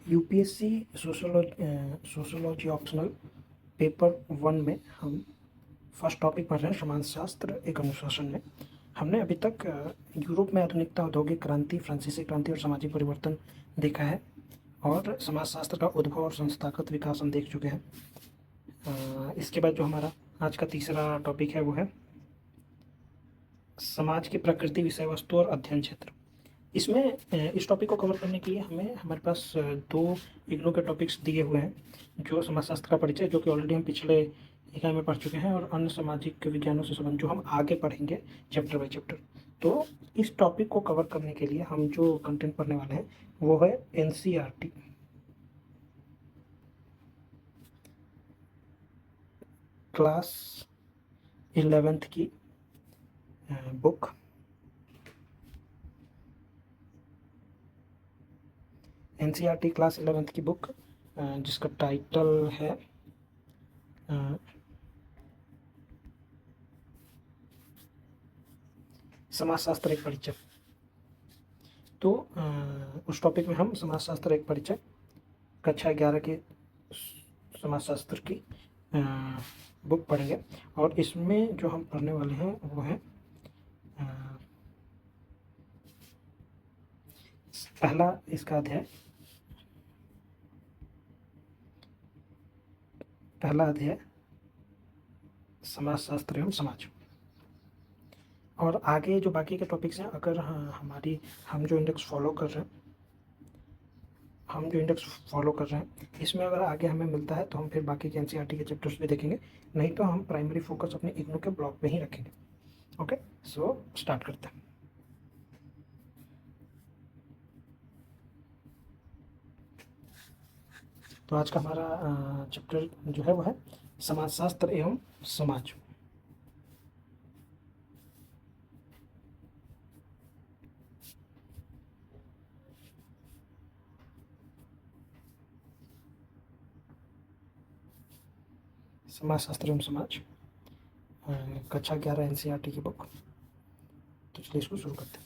UPSC sociology optional paper 1 में हम first topic पढ़ रहे हैं समाजशास्त्र एक अनुशासन में। हमने अभी तक यूरोप में आधुनिकता, औद्योगिक क्रांति, फ्रांसीसी क्रांति और सामाजिक परिवर्तन देखा है और समाजशास्त्र का उद्भव और संस्थागत विकास हम देख चुके हैं। इसके बाद जो हमारा आज का तीसरा टॉपिक है वो है समाज की प्रकृति, विषय वस्तु और अध्ययन क्षेत्र। इसमें इस टॉपिक को कवर करने के लिए हमारे पास दो इग्नू के टॉपिक्स दिए हुए हैं, जो समाजशास्त्र का परिचय, जो कि ऑलरेडी हम पिछले इकाई में पढ़ चुके हैं, और अन्य सामाजिक विज्ञानों से संबंध जो हम आगे पढ़ेंगे चैप्टर बाय चैप्टर। तो इस टॉपिक को कवर करने के लिए हम जो कंटेंट पढ़ने वाले हैं वो है एनसीईआरटी क्लास 11th की बुक एनसीईआरटी क्लास 11th की बुक जिसका टाइटल है समाजशास्त्र एक परिचय। तो उस टॉपिक में हम समाजशास्त्र एक परिचय कक्षा 11 के समाजशास्त्र की बुक पढ़ेंगे, और इसमें जो हम पढ़ने वाले हैं वो है पहला इसका अध्याय, पहला अध्याय समाजशास्त्र एवं समाज। और आगे जो बाकी के टॉपिक्स हैं, अगर हम जो इंडेक्स फॉलो कर रहे हैं इसमें अगर आगे हमें मिलता है तो हम फिर बाकी के एनसीईआरटी के चैप्टर्स भी देखेंगे, नहीं तो हम प्राइमरी फोकस अपने इग्नू के ब्लॉक पे ही रखेंगे। ओके, सो स्टार्ट करते हैं। तो आज का हमारा चैप्टर जो है वो है समाजशास्त्र एवं समाज। समाजशास्त्र एवं समाज, कक्षा 11 एनसीईआरटी की बुक। तो चलिए इसको शुरू करते हैं।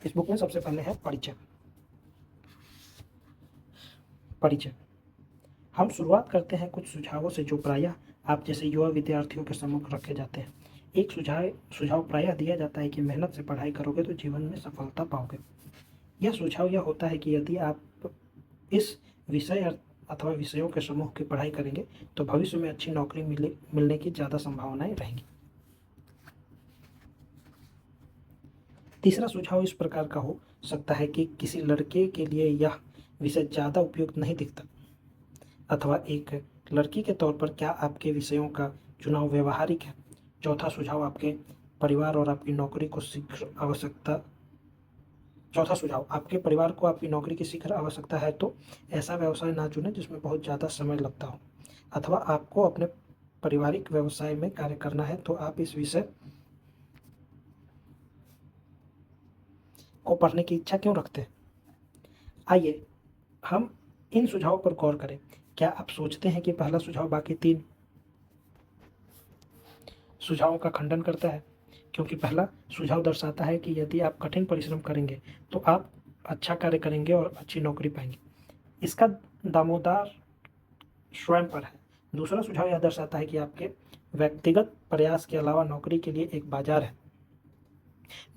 इस बुक में सबसे पहले है परिचय। हम शुरुआत करते हैं कुछ सुझावों से जो प्रायः आप जैसे युवा विद्यार्थियों के सम्मुख रखे जाते हैं। एक सुझाव प्रायः दिया जाता है कि मेहनत से पढ़ाई करोगे तो जीवन में सफलता पाओगे। यह सुझाव यह होता है कि यदि आप इस विषय अथवा विषयों के समूह की पढ़ाई करेंगे तो भविष्य में अच्छी नौकरी मिलने की ज़्यादा संभावनाएं रहेंगी। तीसरा सुझाव इस प्रकार का हो सकता है कि किसी लड़के के लिए यह विषय ज़्यादा उपयुक्त नहीं दिखता, अथवा एक लड़की के तौर पर क्या आपके विषयों का चुनाव व्यवहारिक है। चौथा सुझाव आपके परिवार और आपकी नौकरी को शीघ्र आवश्यकता चौथा सुझाव आपके परिवार को आपकी नौकरी की शीघ्र आवश्यकता है तो ऐसा व्यवसाय ना चुनें जिसमें बहुत ज़्यादा समय लगता हो, अथवा आपको अपने पारिवारिक व्यवसाय में कार्य करना है तो आप इस विषय को पढ़ने की इच्छा क्यों रखते हैं। आइए हम इन सुझावों पर गौर करें। क्या आप सोचते हैं कि पहला सुझाव बाकी 3 सुझावों का खंडन करता है? क्योंकि पहला सुझाव दर्शाता है कि यदि आप कठिन परिश्रम करेंगे तो आप अच्छा कार्य करेंगे और अच्छी नौकरी पाएंगे। इसका दामोदर स्वयं पर है। दूसरा सुझाव यह दर्शाता है कि आपके व्यक्तिगत प्रयास के अलावा नौकरी के लिए एक बाजार है,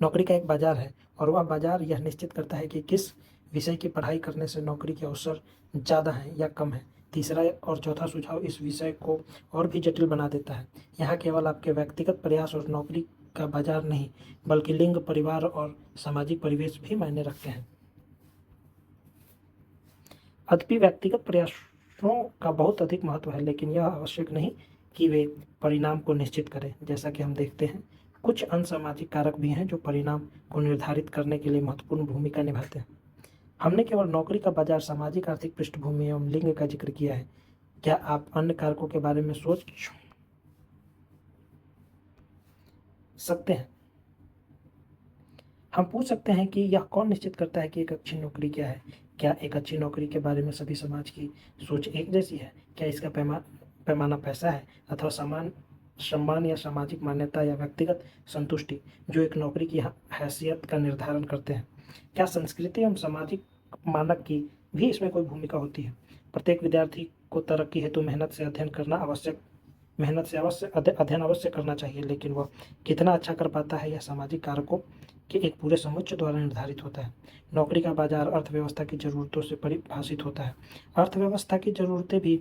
नौकरी का एक बाजार है, और वह बाजार यह निश्चित करता है कि किस विषय की पढ़ाई करने से नौकरी के अवसर ज़्यादा हैं या कम है। तीसरा और चौथा सुझाव इस विषय को और भी जटिल बना देता है। यहाँ केवल आपके व्यक्तिगत प्रयास और नौकरी का बाजार नहीं, बल्कि लिंग, परिवार और सामाजिक परिवेश भी मायने रखते हैं। यद्यपि व्यक्तिगत प्रयासों का बहुत अधिक महत्व है, लेकिन यह आवश्यक नहीं कि वे परिणाम को निश्चित करें। जैसा कि हम देखते हैं, कुछ अनसामाजिक कारक भी हैं जो परिणाम को निर्धारित करने के लिए महत्वपूर्ण भूमिका निभाते हैं। हमने केवल नौकरी का बाजार, सामाजिक आर्थिक पृष्ठभूमि एवं लिंग का जिक्र किया है। क्या आप अन्य कारकों के बारे में सोच सकते हैं? हम पूछ सकते हैं कि यह कौन निश्चित करता है कि एक अच्छी नौकरी क्या है? क्या एक अच्छी नौकरी के बारे में सभी समाज की सोच एक जैसी है? क्या इसका पैमाना पैसा है अथवा सम्मान या सामाजिक मान्यता या व्यक्तिगत संतुष्टि जो एक नौकरी की हैसियत का निर्धारण करते हैं। क्या संस्कृति एवं सामाजिक मानक की भी इसमें कोई भूमिका होती है? प्रत्येक विद्यार्थी को तरक्की हेतु मेहनत से अवश्य अध्ययन अवश्य करना चाहिए, लेकिन वह कितना अच्छा कर पाता है यह सामाजिक कारकों के एक पूरे समुच्चय द्वारा निर्धारित होता है। नौकरी का बाजार अर्थव्यवस्था की जरूरतों से परिभाषित होता है। अर्थव्यवस्था की जरूरतें भी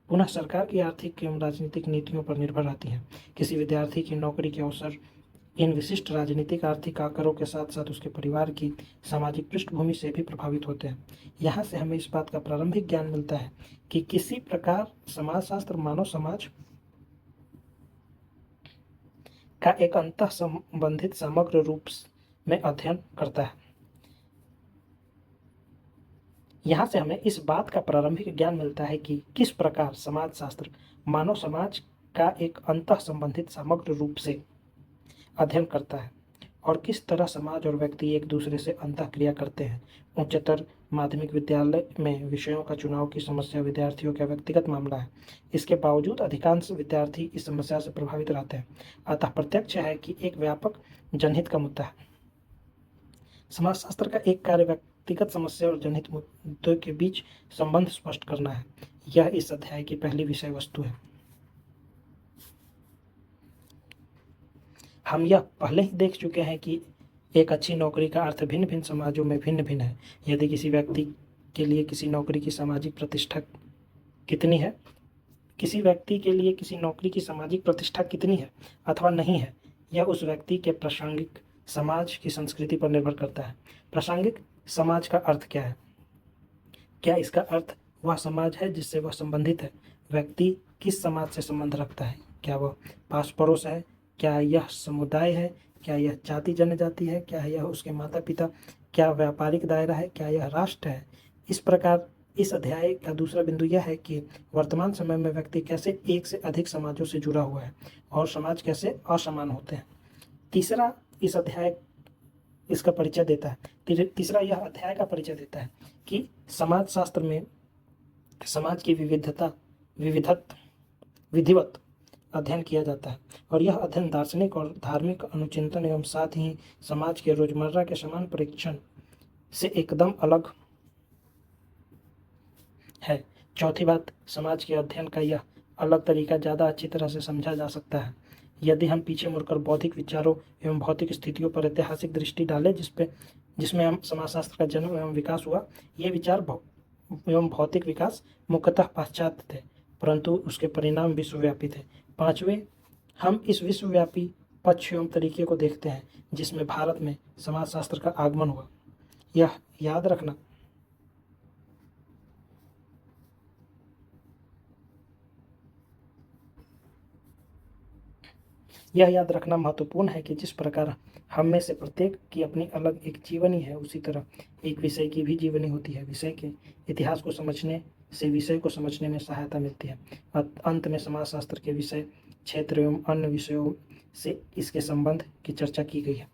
पुनः सरकार की आर्थिक एवं राजनीतिक नीतियों पर निर्भर रहती हैं। किसी विद्यार्थी की नौकरी के अवसर इन विशिष्ट राजनीतिक आर्थिक आंकड़ों के साथ साथ उसके परिवार की सामाजिक पृष्ठभूमि से भी प्रभावित होते हैं। यहाँ से हमें इस बात का प्रारंभिक ज्ञान मिलता है कि किसी प्रकार समाजशास्त्र मानव समाज का एक अंतः संबंधित समग्र रूप में अध्ययन करता है। यहाँ से हमें इस बात का प्रारंभिक ज्ञान मिलता है कि किस प्रकार समाजशास्त्र मानव समाज का एक अंतः संबंधित समग्र रूप से अध्ययन करता है और किस तरह समाज और व्यक्ति एक दूसरे से अंतःक्रिया करते हैं। उच्चतर माध्यमिक विद्यालय में विषयों का चुनाव की समस्या विद्यार्थियों का व्यक्तिगत मामला है। इसके बावजूद अधिकांश विद्यार्थी इस समस्या से प्रभावित रहते हैं। अतः प्रत्यक्ष है कि एक व्यापक जनहित का मुद्दा है। समाजशास्त्र का एक कार्य व्यक्तिगत समस्या और जनहित मुद्दों के बीच संबंध स्पष्ट करना है। यह इस अध्याय की पहली विषय वस्तु है। हम यह पहले ही देख चुके हैं कि एक अच्छी नौकरी का अर्थ भिन्न भिन्न समाजों में भिन्न भिन्न है। यदि किसी व्यक्ति के लिए किसी नौकरी की सामाजिक प्रतिष्ठा कितनी है, किसी व्यक्ति के लिए किसी नौकरी की सामाजिक प्रतिष्ठा कितनी है अथवा नहीं है, यह उस व्यक्ति के प्रासंगिक समाज की संस्कृति पर निर्भर करता है। प्रासंगिक समाज का अर्थ क्या है? क्या इसका अर्थ वह समाज है जिससे वह संबंधित है? व्यक्ति किस समाज से संबंध रखता है? क्या वह पास पड़ोस है? क्या यह समुदाय है? क्या यह जाति जनजाति है? क्या यह उसके माता पिता? क्या व्यापारिक दायरा है? क्या यह राष्ट्र है? इस प्रकार इस अध्याय का दूसरा बिंदु यह है कि वर्तमान समय में व्यक्ति कैसे एक से अधिक समाजों से जुड़ा हुआ है और समाज कैसे असमान होते हैं। तीसरा इस अध्याय इसका परिचय देता है। तीसरा यह अध्याय का परिचय देता है कि समाजशास्त्र में समाज की विधिवत अध्ययन किया जाता है और यह अध्ययन दार्शनिक और धार्मिक अनुचिंतन एवं साथ ही समाज के रोजमर्रा के समान परीक्षण से एकदम अलग है। चौथी बात, समाज के अध्ययन का यह अलग तरीका ज़्यादा अच्छी तरह से समझा जा सकता है यदि हम पीछे मुड़कर बौद्धिक विचारों एवं भौतिक स्थितियों पर ऐतिहासिक दृष्टि डालें जिसमें हम समाजशास्त्र का जन्म एवं विकास हुआ। ये विचार एवं भौतिक विकास मुख्यतः पाश्चात्य थे, परंतु उसके परिणाम विश्वव्यापी थे। पांचवें, हम इस विश्वव्यापी पक्ष एवं तरीके को देखते हैं जिसमें भारत में समाजशास्त्र का आगमन हुआ। यह याद रखना महत्वपूर्ण है कि जिस प्रकार हम में से प्रत्येक की अपनी अलग एक जीवनी है, उसी तरह एक विषय की भी जीवनी होती है। विषय के इतिहास को समझने से विषय को समझने में सहायता मिलती है। अंत में समाजशास्त्र के विषय क्षेत्र एवं अन्य विषयों से इसके संबंध की चर्चा की गई है।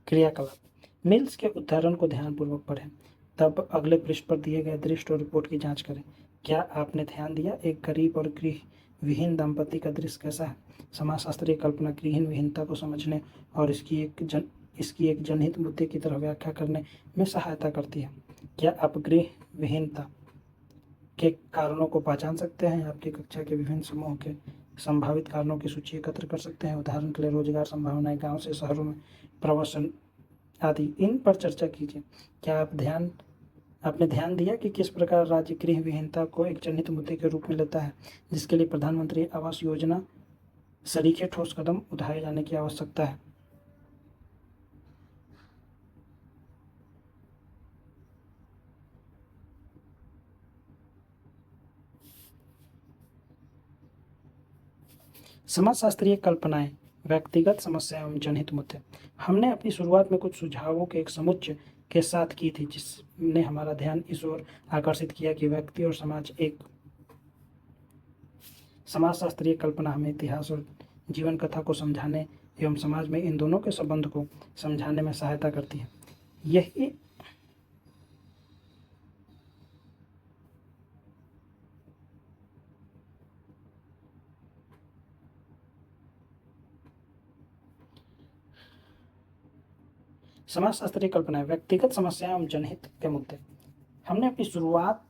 क्रियाकलाप, मिल्स के उदाहरण को ध्यानपूर्वक पढ़ें, तब अगले पृष्ठ पर दिए गए दृश्य और रिपोर्ट की जांच करें। क्या आपने ध्यान दिया एक गरीब और गृह विहीन दंपति का दृश्य कैसा है? समाजशास्त्रीय कल्पना गृह विहीनता को समझने और इसकी एक जनहित मुद्दे की तरह व्याख्या करने में सहायता करती है। क्या आप गृह विहीनता के कारणों को पहचान सकते हैं? आपकी कक्षा के विभिन्न समूहों के संभावित कारणों की सूची एकत्र कर सकते हैं। उदाहरण के लिए रोजगार संभावनाएं, गांव से शहरों में प्रवासन आदि। इन पर चर्चा कीजिए। क्या आपने ध्यान दिया कि किस प्रकार राज्य गृह विहीनता को एक जनहित मुद्दे के रूप में लेता है, जिसके लिए प्रधानमंत्री आवास योजना सरीखे ठोस कदम उठाए जाने की आवश्यकता है। समाजशास्त्रीय कल्पनाएं, व्यक्तिगत समस्याएं एवं जनहित मुद्दे। हमने अपनी शुरुआत में कुछ सुझावों के एक समुच्चय के साथ की थी जिसने हमारा ध्यान इस ओर आकर्षित किया कि व्यक्ति और समाज एक समाजशास्त्रीय कल्पना हमें इतिहास और जीवन कथा को समझाने एवं समाज में इन दोनों के संबंध को समझाने में सहायता करती है। यही समाजशास्त्रीय कल्पनाएं, व्यक्तिगत समस्याएं एवं जनहित के मुद्दे। हमने अपनी शुरुआत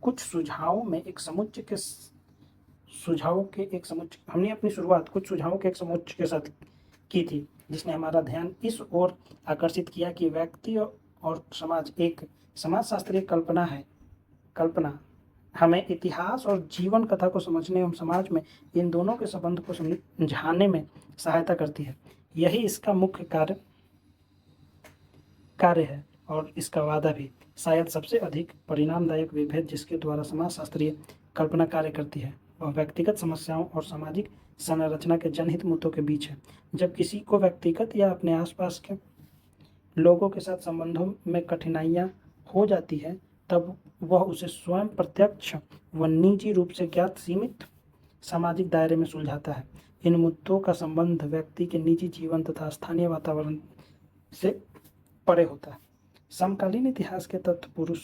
कुछ सुझावों में एक समुच्चय के सुझावों के एक समुच्चय हमने अपनी शुरुआत कुछ सुझावों के एक समुच्चय के साथ की थी, जिसने हमारा ध्यान इस ओर आकर्षित किया कि व्यक्ति और समाज एक समाजशास्त्रीय कल्पना हमें इतिहास और जीवन कथा को समझने एवं समाज में इन दोनों के संबंध को समझाने में सहायता करती है। यही इसका मुख्य कार्य है और इसका वादा भी। शायद सबसे अधिक परिणामदायक विभेद जिसके द्वारा समाजशास्त्रीय कल्पना कार्य करती है वह व्यक्तिगत समस्याओं और सामाजिक संरचना के जनहित मुद्दों के बीच है। जब किसी को व्यक्तिगत या अपने आसपास के लोगों के साथ संबंधों में कठिनाइयां हो जाती है, तब वह उसे स्वयं प्रत्यक्ष व निजी रूप से ज्ञात सीमित सामाजिक दायरे में सुलझाता है। इन मुद्दों का संबंध व्यक्ति के निजी जीवन तथा स्थानीय वातावरण से परे होता है। समकालीन इतिहास के तथ्य पुरुष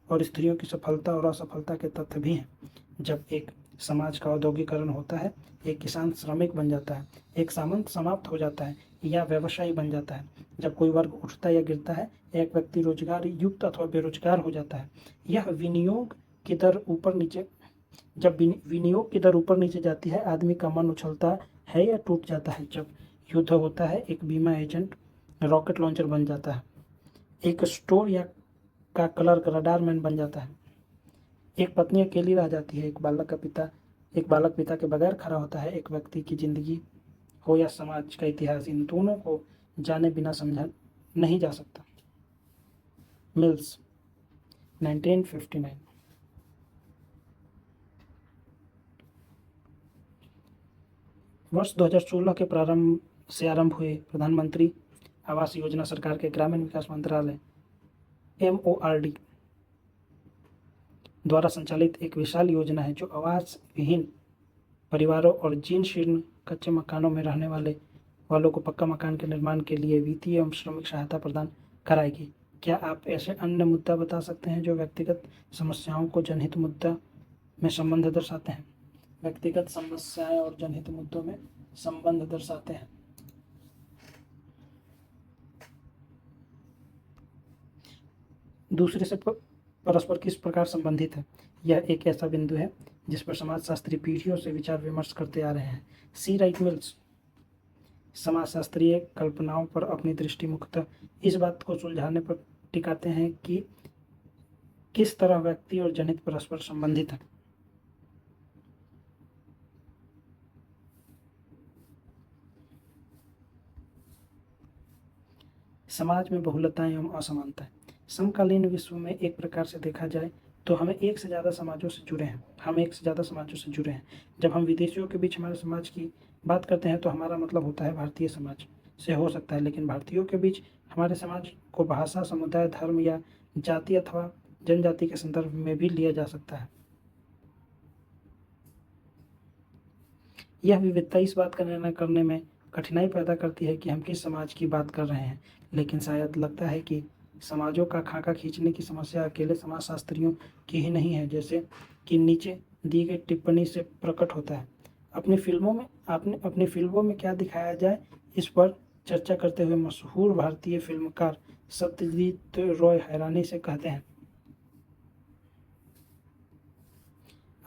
और स्त्रियों की सफलता और असफलता के तथ्य भी हैं। जब एक समाज का औद्योगिकरण होता है, एक किसान श्रमिक बन जाता है, एक सामंत समाप्त हो जाता है या व्यवसायी बन जाता है, जब कोई वर्ग उठता या गिरता है, एक व्यक्ति रोजगार युक्त अथवा बेरोजगार हो जाता है, यह विनियोग की दर ऊपर नीचे जब विनियोग की दर ऊपर नीचे जाती है, आदमी का मन उछलता है या टूट जाता है। जब युद्ध होता है, एक बीमा एजेंट रॉकेट लॉन्चर बन जाता है, एक स्टोर या का क्लर्क रडार मैन बन जाता है, एक पत्नी अकेली रह जाती है, एक बालक पिता के बगैर खड़ा होता है। एक व्यक्ति की जिंदगी हो या समाज का इतिहास, इन दोनों को जाने बिना समझा नहीं जा सकता। मिल्स 1959। वर्ष 2016 के प्रारंभ से आरंभ हुए प्रधानमंत्री आवास योजना सरकार के ग्रामीण विकास मंत्रालय MORD द्वारा संचालित एक विशाल योजना है जो आवास विहीन परिवारों और जीर्ण शीर्ण कच्चे मकानों में रहने वालों को पक्का मकान के निर्माण के लिए वित्तीय एवं श्रमिक सहायता प्रदान कराएगी। क्या आप ऐसे अन्य मुद्दा बता सकते हैं जो व्यक्तिगत समस्याओं को जनहित मुद्दा में संबंध दर्शाते हैं? व्यक्तिगत समस्याएं और जनहित मुद्दों में संबंध दर्शाते हैं। दूसरे से परस्पर किस प्रकार संबंधित है? यह एक ऐसा बिंदु है जिस पर समाजशास्त्री पीढ़ियों से विचार विमर्श करते आ रहे हैं। सी राइट मिल्स समाजशास्त्रीय कल्पनाओं पर अपनी दृष्टि मुख्यतः इस बात को सुलझाने पर टिकाते हैं कि किस तरह व्यक्ति और जनहित परस्पर संबंधित है। समाज में बहुलताएं एवं असमानताएं। समकालीन विश्व में एक प्रकार से देखा जाए तो हम एक से ज़्यादा समाजों से जुड़े हैं। जब हम विदेशियों के बीच हमारे समाज की बात करते हैं तो हमारा मतलब होता है भारतीय समाज से हो सकता है, लेकिन भारतीयों के बीच हमारे समाज को भाषा, समुदाय, धर्म या जाति अथवा जनजाति के संदर्भ में भी लिया जा सकता है। यह विविधता इस बात का निर्णय करने में कठिनाई पैदा करती है कि हम किस समाज की बात कर रहे हैं, लेकिन शायद लगता है कि समाजों का खाका खींचने की समस्या अकेले समाजशास्त्रियों की ही नहीं है, जैसे कि नीचे दी गई टिप्पणी से प्रकट होता है। अपनी फिल्मों में क्या दिखाया जाए, इस पर चर्चा करते हुए मशहूर भारतीय फिल्मकार सत्यजीत रॉय हैरानी से कहते हैं,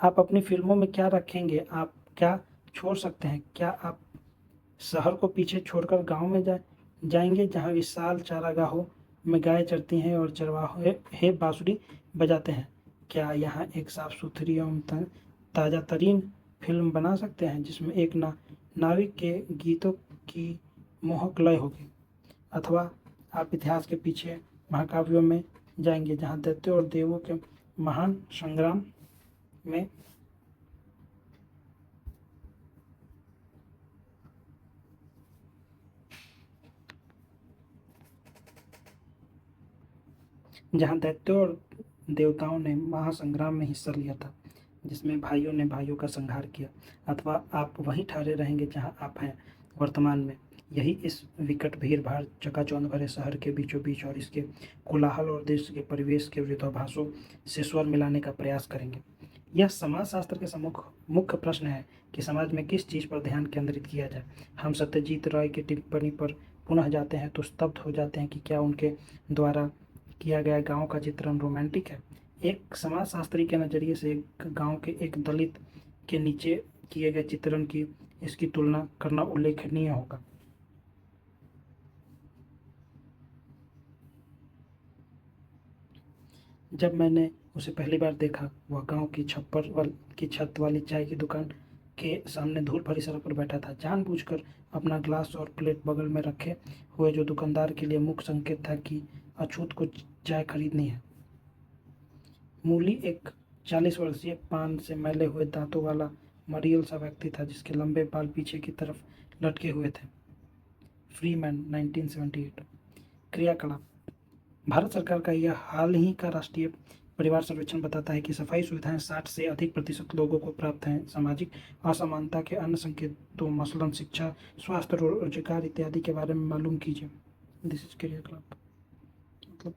आप अपनी फिल्मों में क्या रखेंगे? आप क्या छोड़ सकते हैं? क्या आप शहर को पीछे छोड़कर गांव में जाएंगे जहां विशाल चारागाहों में गायें चरती हैं और चरवाहे बांसुरी बजाते हैं? क्या यहाँ एक साफ सुथरी एवं ताज़ा तरीन फिल्म बना सकते हैं जिसमें एक नाविक के गीतों की मोहक लय होगी? अथवा आप इतिहास के पीछे महाकाव्यों में जाएंगे जहाँ दैत्यों और देवों के महान संग्राम में जहाँ दैत्यों और देवताओं ने महासंग्राम में हिस्सा लिया था जिसमें भाइयों ने भाइयों का संहार किया? अथवा आप वहीं ठहरे रहेंगे जहाँ आप हैं वर्तमान में, यही इस विकट भीड़ भाड़ चकाचौंध भरे शहर के बीचों बीच और इसके कोलाहल और देश के परिवेश के विरोधाभासों से स्वर मिलाने का प्रयास करेंगे? यह समाजशास्त्र के मुख्य प्रश्न है कि समाज में किस चीज़ पर ध्यान केंद्रित किया जाए। हम सत्यजीत राय की टिप्पणी पर पुनः जाते हैं तो स्तब्ध हो जाते हैं कि क्या उनके द्वारा किया गया गांव का चित्रण रोमांटिक है। एक समाजशास्त्री के नज़रिए से एक गांव के एक दलित के नीचे किए गए चित्रण की इसकी तुलना करना उल्लेखनीय होगा। जब मैंने उसे पहली बार देखा, वह गांव की की छत वाली चाय की दुकान के सामने धूल भरी सड़क पर बैठा था। जानबूझकर अपना ग्लास और प्लेट बगल में रखे हुए, जो दुकानदार के लिए मुख्य संकेत था कि अछूत को चाय खरीदनी है। मूली एक 40 वर्षीय, पान से मैले हुए दांतों वाला मरियल सा व्यक्ति था, जिसके लंबे बाल पीछे की तरफ लटके हुए थे। फ्रीमैन 1978। क्रियाकलाप। भारत सरकार का यह हाल ही का राष्ट्रीय परिवार सर्वेक्षण बताता है कि सफाई सुविधाएं 60 से अधिक प्रतिशत लोगों को प्राप्त हैं। सामाजिक असमानता के अन्य संकेतों मसलन शिक्षा, स्वास्थ्य, रोजगार इत्यादि के बारे में मालूम कीजिए। दिस इज क्रियाकलाप। मतलब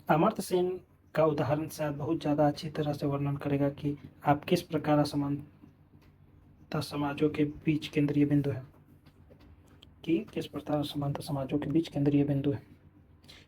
अमर्त्य सेन का उदाहरण शायद बहुत ज़्यादा अच्छी तरह से वर्णन करेगा कि आप किस प्रकार असमानता समाजों के बीच केंद्रीय बिंदु है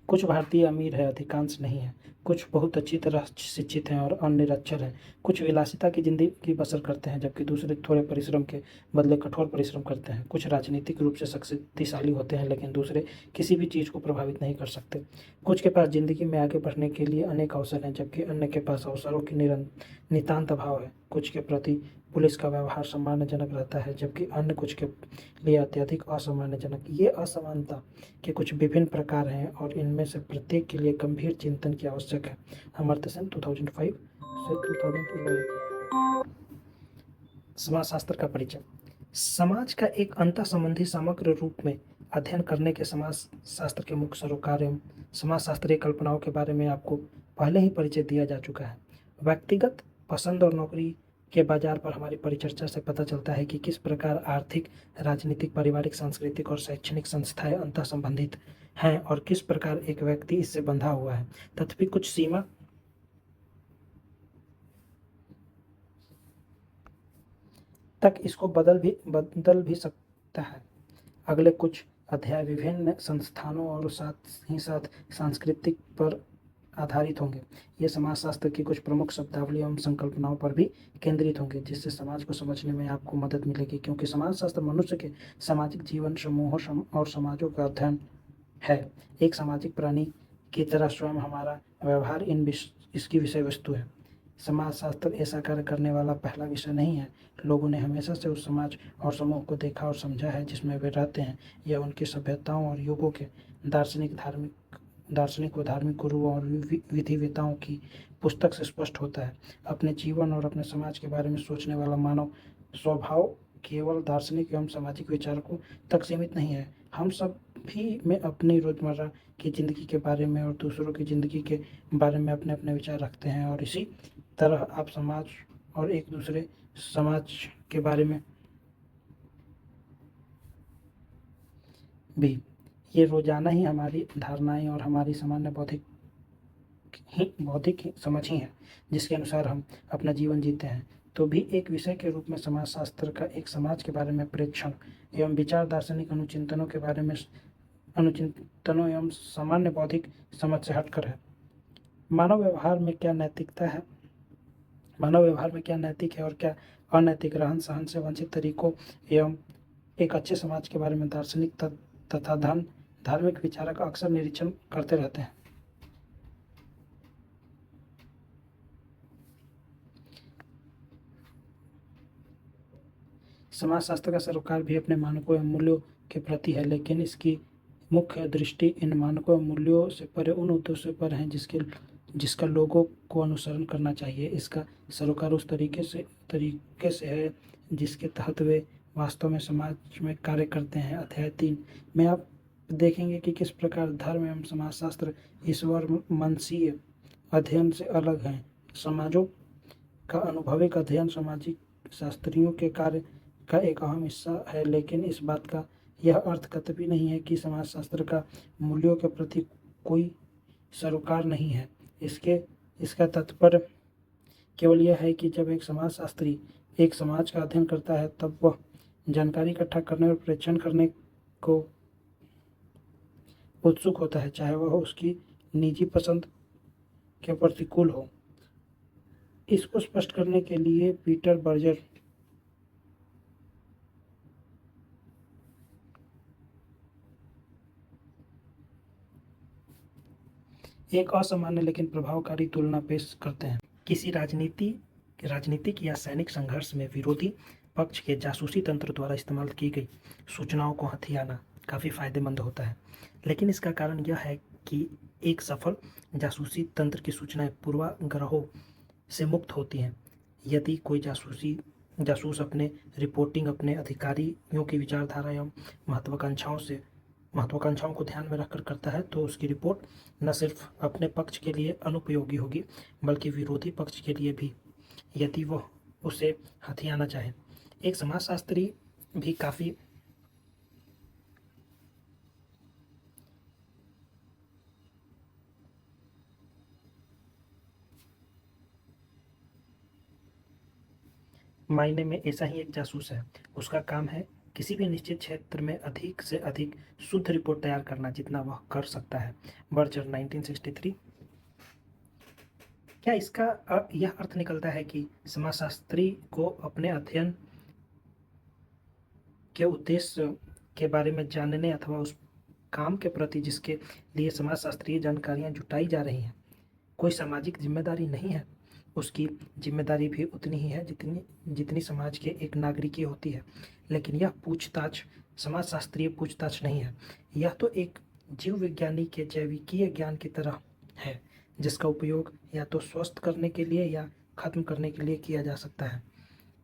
कुछ भारतीय अमीर है, अधिकांश नहीं है। कुछ बहुत अच्छी तरह शिक्षित हैं और अन्य निरक्षर हैं। कुछ विलासिता की जिंदगी बसर करते हैं, जबकि दूसरे थोड़े परिश्रम के बदले कठोर परिश्रम करते हैं। कुछ राजनीतिक रूप से शक्तिशाली होते हैं, लेकिन दूसरे किसी भी चीज़ को प्रभावित नहीं कर सकते। कुछ के पास जिंदगी में आगे बढ़ने के लिए अनेक अवसर हैं, जबकि अन्य के पास अवसरों की नितांत अभाव है। कुछ के प्रति पुलिस का व्यवहार सम्मानजनक रहता है, जबकि अन्य कुछ के लिए अत्यधिक असम्मानजनक। ये असमानता के कुछ विभिन्न प्रकार हैं और इनमें से प्रत्येक के लिए गंभीर चिंतन की आवश्यक है। अमर्त्य सेन 2005 से 2011। समाजशास्त्र का परिचय। समाज का एक अंतःसंबंधी समग्र रूप में अध्ययन करने के समाजशास्त्र के मुख्य सरोकार एवं समाजशास्त्रीय कल्पनाओं के बारे में आपको पहले ही परिचय दिया जा चुका है। व्यक्तिगत पसंद और नौकरी के बाजार पर हमारी परिचर्चा से पता चलता है कि किस प्रकार आर्थिक, राजनीतिक, पारिवारिक, सांस्कृतिक और शैक्षणिक संस्थाएं अंतः संबंधित हैं और किस प्रकार एक व्यक्ति इससे बंधा हुआ है। तथापि कुछ सीमा तक इसको बदल भी सकता है। अगले कुछ अध्याय विभिन्न संस्थानों और साथ ही साथ सांस्कृतिक पर आधारित होंगे। ये समाजशास्त्र की कुछ प्रमुख शब्दावली एवं संकल्पनाओं पर भी केंद्रित होंगे, जिससे समाज को समझने में आपको मदद मिलेगी, क्योंकि समाजशास्त्र मनुष्य के सामाजिक जीवन, समूहों और समाजों का अध्ययन है। एक सामाजिक प्राणी की तरह स्वयं हमारा व्यवहार इसकी विषय वस्तु है। समाजशास्त्र ऐसा कार्य करने वाला पहला विषय नहीं है। लोगों ने हमेशा से उस समाज और समूह को देखा और समझा है जिसमें वे रहते हैं। यह उनकी सभ्यताओं और युगों के दार्शनिक व धार्मिक गुरुओं और विधिवेताओं की पुस्तक से स्पष्ट होता है। अपने जीवन और अपने समाज के बारे में सोचने वाला मानव स्वभाव केवल दार्शनिक एवं सामाजिक विचारकों तक सीमित नहीं है। हम सब भी में अपनी रोजमर्रा की जिंदगी के बारे में और दूसरों की जिंदगी के बारे में अपने अपने विचार रखते हैं, और इसी तरह आप समाज और एक दूसरे समाज के बारे में भी। ये रोजाना ही हमारी धारणाएं और हमारी सामान्य बौद्धिक समझ ही है, जिसके अनुसार हम अपना जीवन जीते हैं। तो भी एक विषय के रूप में समाजशास्त्र का एक समाज के बारे में प्रेक्षण एवं विचार दार्शनिक अनुचिंतनों एवं सामान्य बौद्धिक समझ से हटकर है। मानव व्यवहार में क्या नैतिक है और क्या अनैतिक, रहन सहन से वंचित तरीकों एवं एक अच्छे समाज के बारे में दार्शनिक तथा धार्मिक विचारक अक्सर निरीक्षण करते रहते हैं। समाजशास्त्र का सरोकार भी अपने मानकों एवं मूल्यों के प्रति है, लेकिन इसकी मुख्य दृष्टि इन मानकों एवं मूल्यों से परे उन उद्देश्यों पर है जिसका लोगों को अनुसरण करना चाहिए। इसका सरोकार उस तरीके से है जिसके तहत वे वास्तव में समाज में कार्य करते हैं। अध्याय 3 में आप देखेंगे कि किस प्रकार धर्म एवं समाजशास्त्र ईश्वर मनसीय अध्ययन से अलग हैं। समाजों का अनुभविक अध्ययन सामाजिक शास्त्रियों के कार्य का एक अहम हिस्सा है, लेकिन इस बात का यह अर्थ कतई नहीं है कि समाजशास्त्र का मूल्यों के प्रति कोई सरोकार नहीं है। इसका तात्पर्य केवल यह है कि जब एक समाजशास्त्री एक समाज का अध्ययन करता है, तब वह जानकारी इकट्ठा करने और परीक्षण करने को उत्सुक होता है, चाहे वह उसकी निजी पसंद के प्रतिकूल हो। इसको स्पष्ट करने के लिए पीटर बर्जर एक असामान्य लेकिन प्रभावकारी तुलना पेश करते हैं। किसी राजनीतिक या सैनिक संघर्ष में विरोधी पक्ष के जासूसी तंत्र द्वारा इस्तेमाल की गई सूचनाओं को हथियाना काफ़ी फायदेमंद होता है, लेकिन इसका कारण यह है कि एक सफल जासूसी तंत्र की सूचनाएं पूर्वाग्रहों से मुक्त होती हैं। यदि कोई जासूस अपने रिपोर्टिंग अपने अधिकारियों की विचारधारा एवं महत्वाकांक्षाओं को ध्यान में रखकर करता है, तो उसकी रिपोर्ट न सिर्फ अपने पक्ष के लिए अनुपयोगी होगी, बल्कि विरोधी पक्ष के लिए भी, यदि वह उसे हथियाना चाहे। एक समाजशास्त्री भी काफ़ी मायने में ऐसा ही एक जासूस है। उसका काम है किसी भी निश्चित क्षेत्र में अधिक से अधिक शुद्ध रिपोर्ट तैयार करना, जितना वह कर सकता है। बर्जर 1963। क्या इसका यह अर्थ निकलता है कि समाजशास्त्री को अपने अध्ययन के उद्देश्य के बारे में जानने अथवा उस काम के प्रति जिसके लिए समाजशास्त्रीय जानकारियां जुटाई जा रही हैं, कोई सामाजिक जिम्मेदारी नहीं है? उसकी जिम्मेदारी भी उतनी ही है जितनी समाज के एक नागरिक की होती है, लेकिन यह पूछताछ समाजशास्त्रीय पूछताछ नहीं है। यह तो एक जीव विज्ञानी के जैविकीय ज्ञान की तरह है, जिसका उपयोग या तो स्वस्थ करने के लिए या खत्म करने के लिए किया जा सकता है।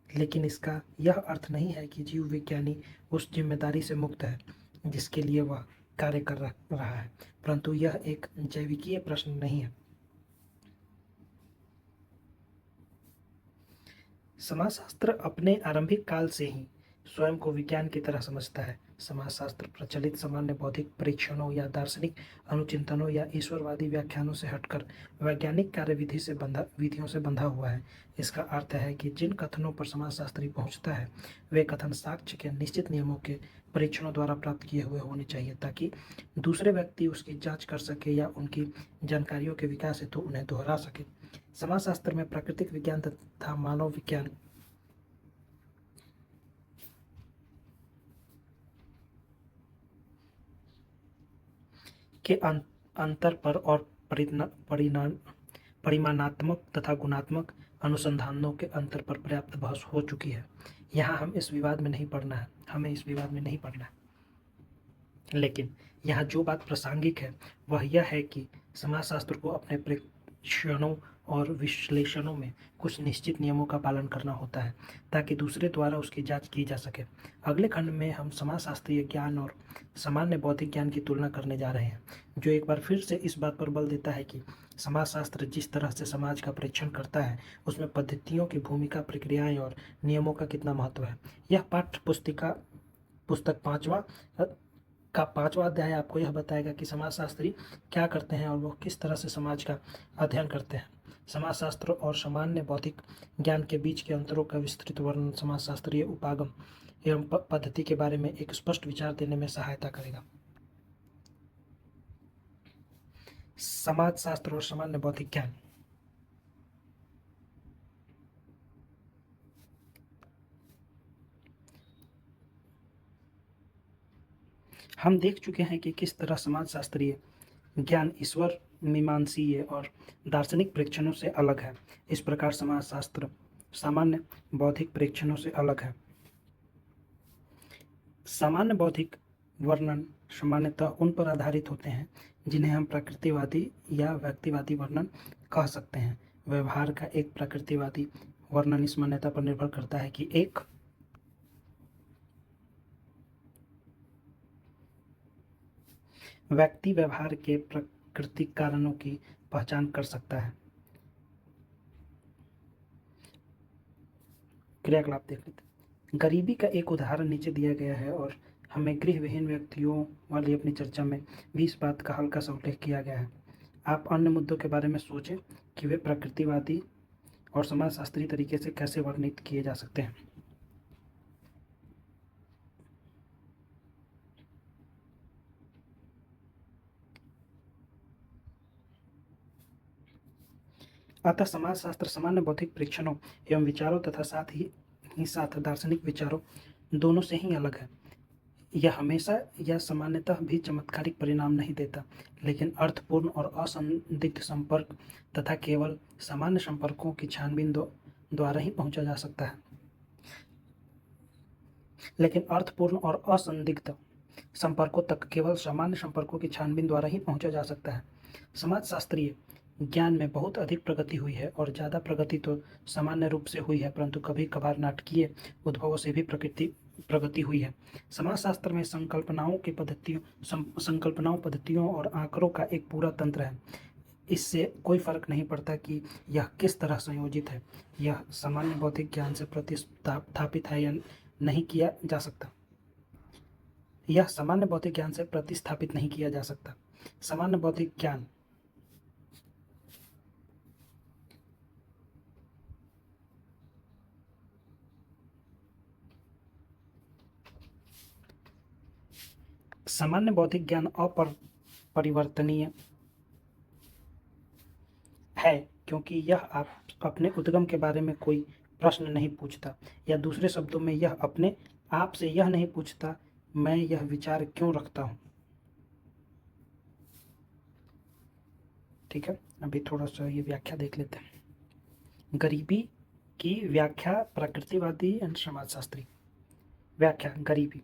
लेकिन इसका यह अर्थ नहीं है कि जीव विज्ञानी उस जिम्मेदारी से मुक्त है जिसके लिए वह कार्य कर रहा है, परंतु यह एक जैविकीय प्रश्न नहीं है। समाजशास्त्र अपने आरंभिक काल से ही स्वयं को विज्ञान की तरह समझता है। समाजशास्त्र प्रचलित सामान्य बौद्धिक परीक्षणों या दार्शनिक अनुचिंतनों या ईश्वरवादी व्याख्यानों से हटकर वैज्ञानिक विधियों से बंधा हुआ है। इसका अर्थ है कि जिन कथनों पर समाजशास्त्री पहुंचता है, वे कथन साक्ष्य के निश्चित नियमों के परीक्षणों द्वारा प्राप्त किए हुए होने चाहिए, ताकि दूसरे व्यक्ति उसकी जांच कर सके या उनकी जानकारियों के विकास हेतु उन्हें दोहरा सके। समाजशास्त्र में प्राकृतिक विज्ञान तथा मानव विज्ञान के अंतर पर और परिमाणात्मक तथा गुणात्मक अनुसंधानों के अंतर पर पर्याप्त बहस हो चुकी है। हमें इस विवाद में नहीं पड़ना है। लेकिन यहाँ जो बात प्रासंगिक है वह यह है कि समाजशास्त्र को अपने परीक्षणों और विश्लेषणों में कुछ निश्चित नियमों का पालन करना होता है, ताकि दूसरे द्वारा उसकी जांच की जा सके। अगले खंड में हम समाजशास्त्रीय ज्ञान और सामान्य बौद्धिक ज्ञान की तुलना करने जा रहे हैं, जो एक बार फिर से इस बात पर बल देता है कि समाजशास्त्र जिस तरह से समाज का परीक्षण करता है, उसमें पद्धतियों की भूमिका, प्रक्रियाएं और नियमों का कितना महत्व है। यह पुस्तक 5वां का 5वां अध्याय आपको यह बताएगा कि समाजशास्त्री क्या करते हैं और वो किस तरह से समाज का अध्ययन करते हैं। समाजशास्त्र और सामान्य बौद्धिक ज्ञान के बीच के अंतरों का विस्तृत वर्णन समाजशास्त्रीय उपागम एवं पद्धति के बारे में एक स्पष्ट विचार देने में सहायता करेगा। समाजशास्त्र और सामान्य बौद्धिक ज्ञान। हम देख चुके हैं कि किस तरह समाजशास्त्रीय ज्ञान ईश्वर मीमांसीय और दार्शनिक प्रेक्षणों से अलग है। इस प्रकार समाजशास्त्र सामान्य बौद्धिक प्रेक्षणों से अलग है। सामान्य बौद्धिक वर्णन सामान्यतः उन पर आधारित होते हैं जिन्हें हम प्रकृतिवादी या व्यक्तिवादी वर्णन कह सकते हैं। व्यवहार का एक प्रकृतिवादी वर्णन इस मान्यता पर निर्भर करता है कि एक व्यक्ति व्यवहार के प्राकृतिक कारणों की पहचान कर सकता है। क्रियाकलाप देख लेते हैं। गरीबी का एक उदाहरण नीचे दिया गया है और हमें गृहविहीन व्यक्तियों वाली अपनी चर्चा में भी इस बात का हल्का सा उल्लेख किया गया है। आप अन्य मुद्दों के बारे में सोचें कि वे प्रकृतिवादी और समाजशास्त्री तरीके से कैसे वर्णित किए जा सकते हैं। अतः समाजशास्त्र सामान्य बौद्धिक परीक्षणों एवं विचारों तथा साथ ही साथ दार्शनिक विचारों दोनों से ही अलग है। यह हमेशा या सामान्यतः भी चमत्कारिक परिणाम नहीं देता, लेकिन अर्थपूर्ण और असंदिग्ध संपर्क तथा केवल सामान्य संपर्कों की छानबीन द्वारा ही पहुंचा जा सकता है। लेकिन अर्थपूर्ण और असंदिग्ध संपर्कों तक केवल सामान्य संपर्कों की छानबीन द्वारा ही पहुंचा जा सकता है। समाजशास्त्रीय ज्ञान में बहुत अधिक प्रगति हुई है और ज़्यादा प्रगति तो सामान्य रूप से हुई है, परंतु कभी कभार नाटकीय उद्भवों से भी प्रगति हुई है। समाजशास्त्र में संकल्पनाओं, पद्धतियों और आंकड़ों का एक पूरा तंत्र है। इससे कोई फर्क नहीं पड़ता कि यह किस तरह संयोजित है, यह सामान्य बौद्धिक ज्ञान से प्रतिस्थापित है या नहीं किया जा सकता। यह सामान्य बौद्धिक ज्ञान से प्रतिस्थापित नहीं किया जा सकता। सामान्य बौद्धिक ज्ञान अपरिवर्तनीय है, क्योंकि यह आप अपने उद्गम के बारे में कोई प्रश्न नहीं पूछता, या दूसरे शब्दों में यह अपने आप से यह नहीं पूछता मैं यह विचार क्यों रखता हूँ। ठीक है, अभी थोड़ा सा ये व्याख्या देख लेते हैं। गरीबी की व्याख्या प्रकृतिवादी एंड समाजशास्त्री। व्याख्या। गरीबी।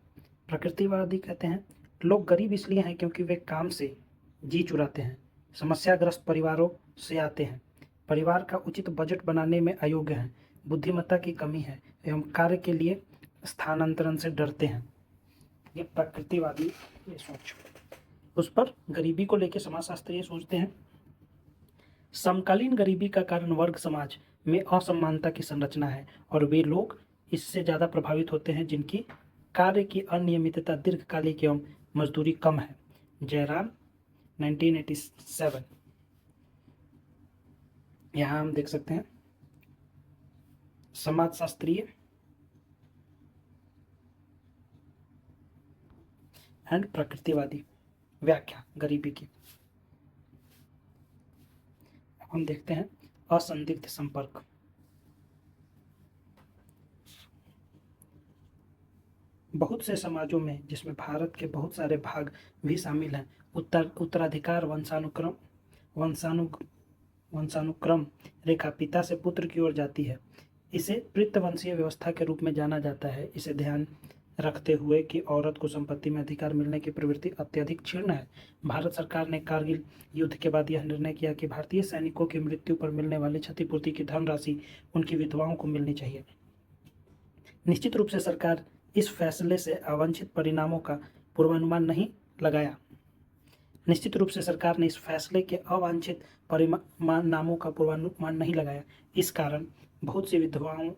प्रकृतिवादी कहते हैं लोग गरीब इसलिए हैं क्योंकि वे काम से जी चुराते हैं, समस्याग्रस्त परिवारों से आते हैं, परिवार का उचित बजट बनाने में अयोग्य हैं, बुद्धिमत्ता की कमी है एवं कार्य के लिए स्थानांतरण से डरते हैं। ये प्रकृतिवादी ये सोच। उस पर गरीबी को लेकर समाजशास्त्री ये सोचते हैं समकालीन गरीबी का कारण वर्ग समाज में असमानता की संरचना है और वे लोग इससे ज़्यादा प्रभावित होते हैं जिनकी कार्य की अनियमितता दीर्घकालिक एवं मजदूरी कम है। जयराम 1987। यहाँ हम देख सकते हैं समाजशास्त्रीय एंड प्रकृतिवादी व्याख्या गरीबी की। हम देखते हैं असंदिग्ध संपर्क। बहुत से समाजों में, जिसमें भारत के बहुत सारे भाग भी शामिल हैं, उत्तराधिकार वंशानुक्रम रेखा पिता से पुत्र की ओर जाती है। इसे पितृवंशीय व्यवस्था के रूप में जाना जाता है। इसे ध्यान रखते हुए कि औरत को संपत्ति में अधिकार मिलने की प्रवृत्ति अत्यधिक क्षीण है, भारत सरकार ने कारगिल युद्ध के बाद यह निर्णय किया कि भारतीय सैनिकों की मृत्यु पर मिलने वाली क्षतिपूर्ति की धनराशि उनकी विधवाओं को मिलनी चाहिए। निश्चित रूप से सरकार इस फैसले से अवांछित परिणामों का पूर्वानुमान नहीं लगाया। निश्चित रूप से सरकार ने इस फैसले के अवांछित परिणामों का पूर्वानुमान नहीं लगाया। इस कारण बहुत सी विधवाओं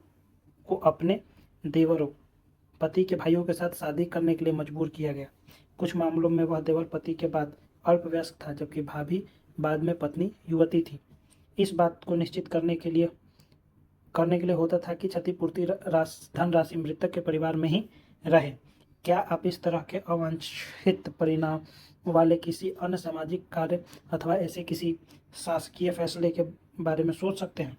को अपने देवरों, पति के भाइयों के साथ शादी करने के लिए मजबूर किया गया। कुछ मामलों में वह देवर पति के बाद अल्पवयस्क था, जबकि भाभी बाद में पत्नी युवती थी। इस बात को निश्चित करने के लिए होता था कि क्षतिपूर्ति धनराशि मृतक के परिवार में ही रहे। क्या आप इस तरह के अवांछित परिणाम वाले किसी अन्य सामाजिक कार्य अथवा ऐसे किसी शासकीय फैसले के बारे में सोच सकते हैं?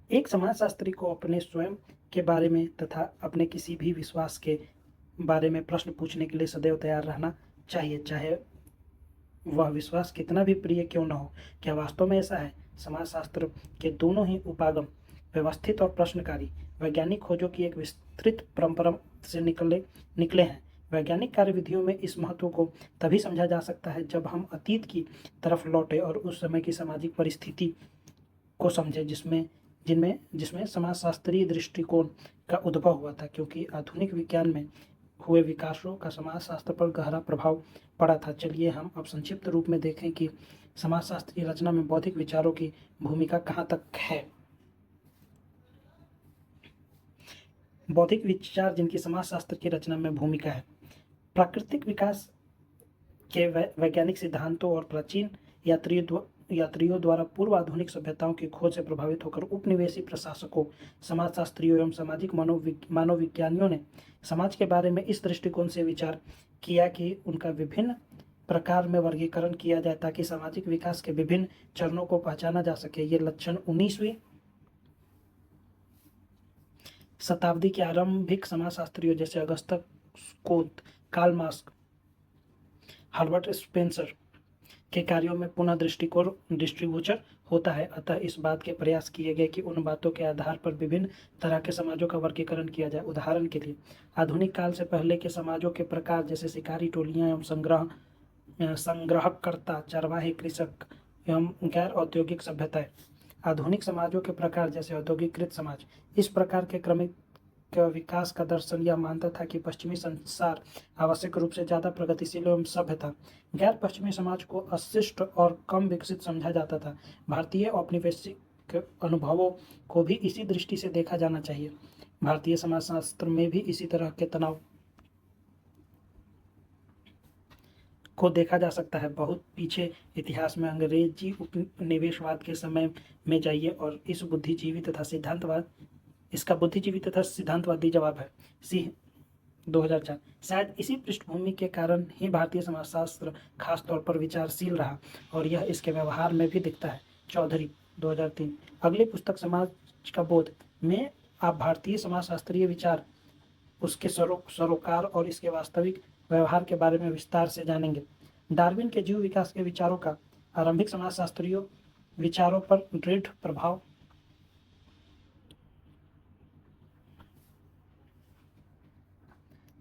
एक समाजशास्त्री को अपने स्वयं के बारे में तथा अपने किसी भी विश्वास के बारे में प्रश्न पूछने के लिए सदैव तैयार रहना चाहिए, चाहे वह विश्वास कितना भी प्रिय क्यों न हो। क्या वास्तव में ऐसा है? समाजशास्त्र के दोनों ही उपागम व्यवस्थित और प्रश्नकारी वैज्ञानिक खोजों की एक विस्तृत परंपरा से निकले हैं। वैज्ञानिक कार्यविधियों में इस महत्व को तभी समझा जा सकता है जब हम अतीत की तरफ लौटे और उस समय की सामाजिक परिस्थिति को समझे जिसमें समाजशास्त्रीय दृष्टिकोण का उद्भव हुआ था, क्योंकि आधुनिक विज्ञान में हुए विकासों का समाजशास्त्र पर गहरा प्रभाव पड़ा था। चलिए हम अब संक्षिप्त रूप में देखें कि समाजशास्त्रीय रचना में बौद्धिक विचारों की भूमिका कहाँ तक है। बौद्धिक विचार जिनकी समाजशास्त्र की रचना में भूमिका है। प्राकृतिक विकास के वैज्ञानिक सिद्धांतों और प्राचीन यात्रियों यात्रियों द्वारा पूर्व आधुनिक सभ्यताओं की खोज से प्रभावित होकर उपनिवेशी प्रशासकों, समाजशास्त्रियों एवं सामाजिक मनोविज्ञानियों ने समाज के बारे में इस दृष्टिकोण से विचार किया कि उनका विभिन्न प्रकार में वर्गीकरण किया जाए ताकि सामाजिक विकास के विभिन्न चरणों को पहचाना जा सके। ये लक्षण 19वीं शताब्दी के आरंभिक समाजशास्त्रियों जैसे Auguste Comte, Karl Marx, Herbert Spencer के कार्यों में पुनः दृष्टिगोचर होता है। अतः इस बात के प्रयास किए गए कि उन बातों के आधार पर विभिन्न तरह के समाजों का वर्गीकरण किया जाए। उदाहरण के लिए आधुनिक काल से पहले के समाजों के प्रकार जैसे शिकारी टोलियां एवं संग्रहकर्ता, चरवाहे, कृषक एवं गैर औद्योगिक सभ्यताएं। आधुनिक समाजों के प्रकार जैसे औद्योगिकृत समाज। इस प्रकार के क्रमिक विकास का दर्शन यह मानता था कि पश्चिमी संसार आवश्यक रूप से ज़्यादा प्रगतिशील एवं सभ्य था। गैर पश्चिमी समाज को अशिष्ट और कम विकसित समझा जाता था। भारतीय औपनिवेशिक अनुभवों को भी इसी दृष्टि से देखा जाना चाहिए। भारतीय समाजशास्त्र में भी इसी तरह के तनाव को देखा जा सकता है। बहुत पीछे इतिहास में अंग्रेजी उपनिवेशवाद के समय में जाइए और इसका बुद्धिजीवी तथा सिद्धांतवादी जवाब है। सिंह 2004। शायद इसी पृष्ठभूमि के कारण ही भारतीय समाजशास्त्र खास तौर पर विचारशील रहा और यह इसके व्यवहार में भी दिखता है। चौधरी 2003। अगली पुस्तक समाज का बोध में आप भारतीय समाजशास्त्रीय विचार, उसके सरोकार और इसके वास्तविक व्यवहार के बारे में विस्तार से जानेंगे। डार्विन के जीव विकास के विचारों का आरंभिक समाजशास्त्रीय विचारों पर दृढ़ प्रभाव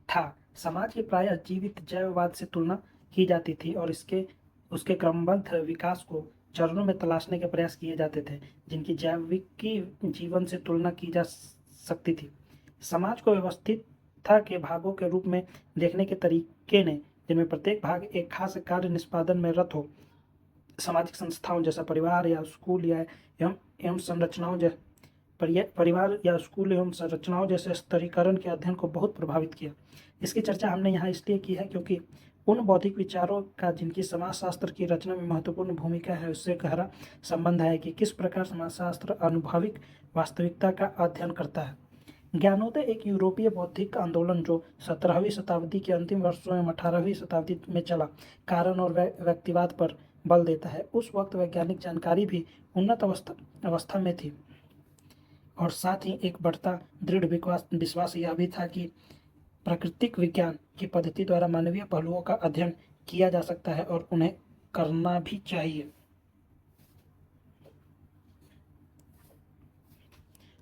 था। समाज की प्रायः जीवित जैववाद से तुलना की जाती थी और उसके क्रमबद्ध विकास को चरणों में तलाशने के प्रयास किए जाते थे जिनकी जैविकी जीवन से तुलना की जा सकती थी। समाज को व्यवस्थितता के भागों के रूप में देखने के तरीके ने, जिनमें प्रत्येक भाग एक खास कार्य निष्पादन में रत हो, सामाजिक संस्थाओं जैसा परिवार या स्कूल एवं संरचनाओं जैसे स्तरीकरण के अध्ययन को बहुत प्रभावित किया। इसकी चर्चा हमने यहाँ इसलिए की है क्योंकि उन बौद्धिक विचारों का जिनकी समाजशास्त्र की रचना में महत्वपूर्ण भूमिका है उससे गहरा संबंध है कि किस प्रकार समाजशास्त्र अनुभविक वास्तविकता का अध्ययन करता है। ज्ञानोदय एक यूरोपीय बौद्धिक आंदोलन जो 17वीं शताब्दी के अंतिम वर्षों में 18वीं शताब्दी में चला, कारण और व्यक्तिवाद पर बल देता है। उस वक्त वैज्ञानिक जानकारी भी उन्नत अवस्था में थी और साथ ही एक बढ़ता दृढ़ विश्वास यह भी था कि प्राकृतिक विज्ञान की पद्धति द्वारा मानवीय पहलुओं का अध्ययन किया जा सकता है और उन्हें करना भी चाहिए।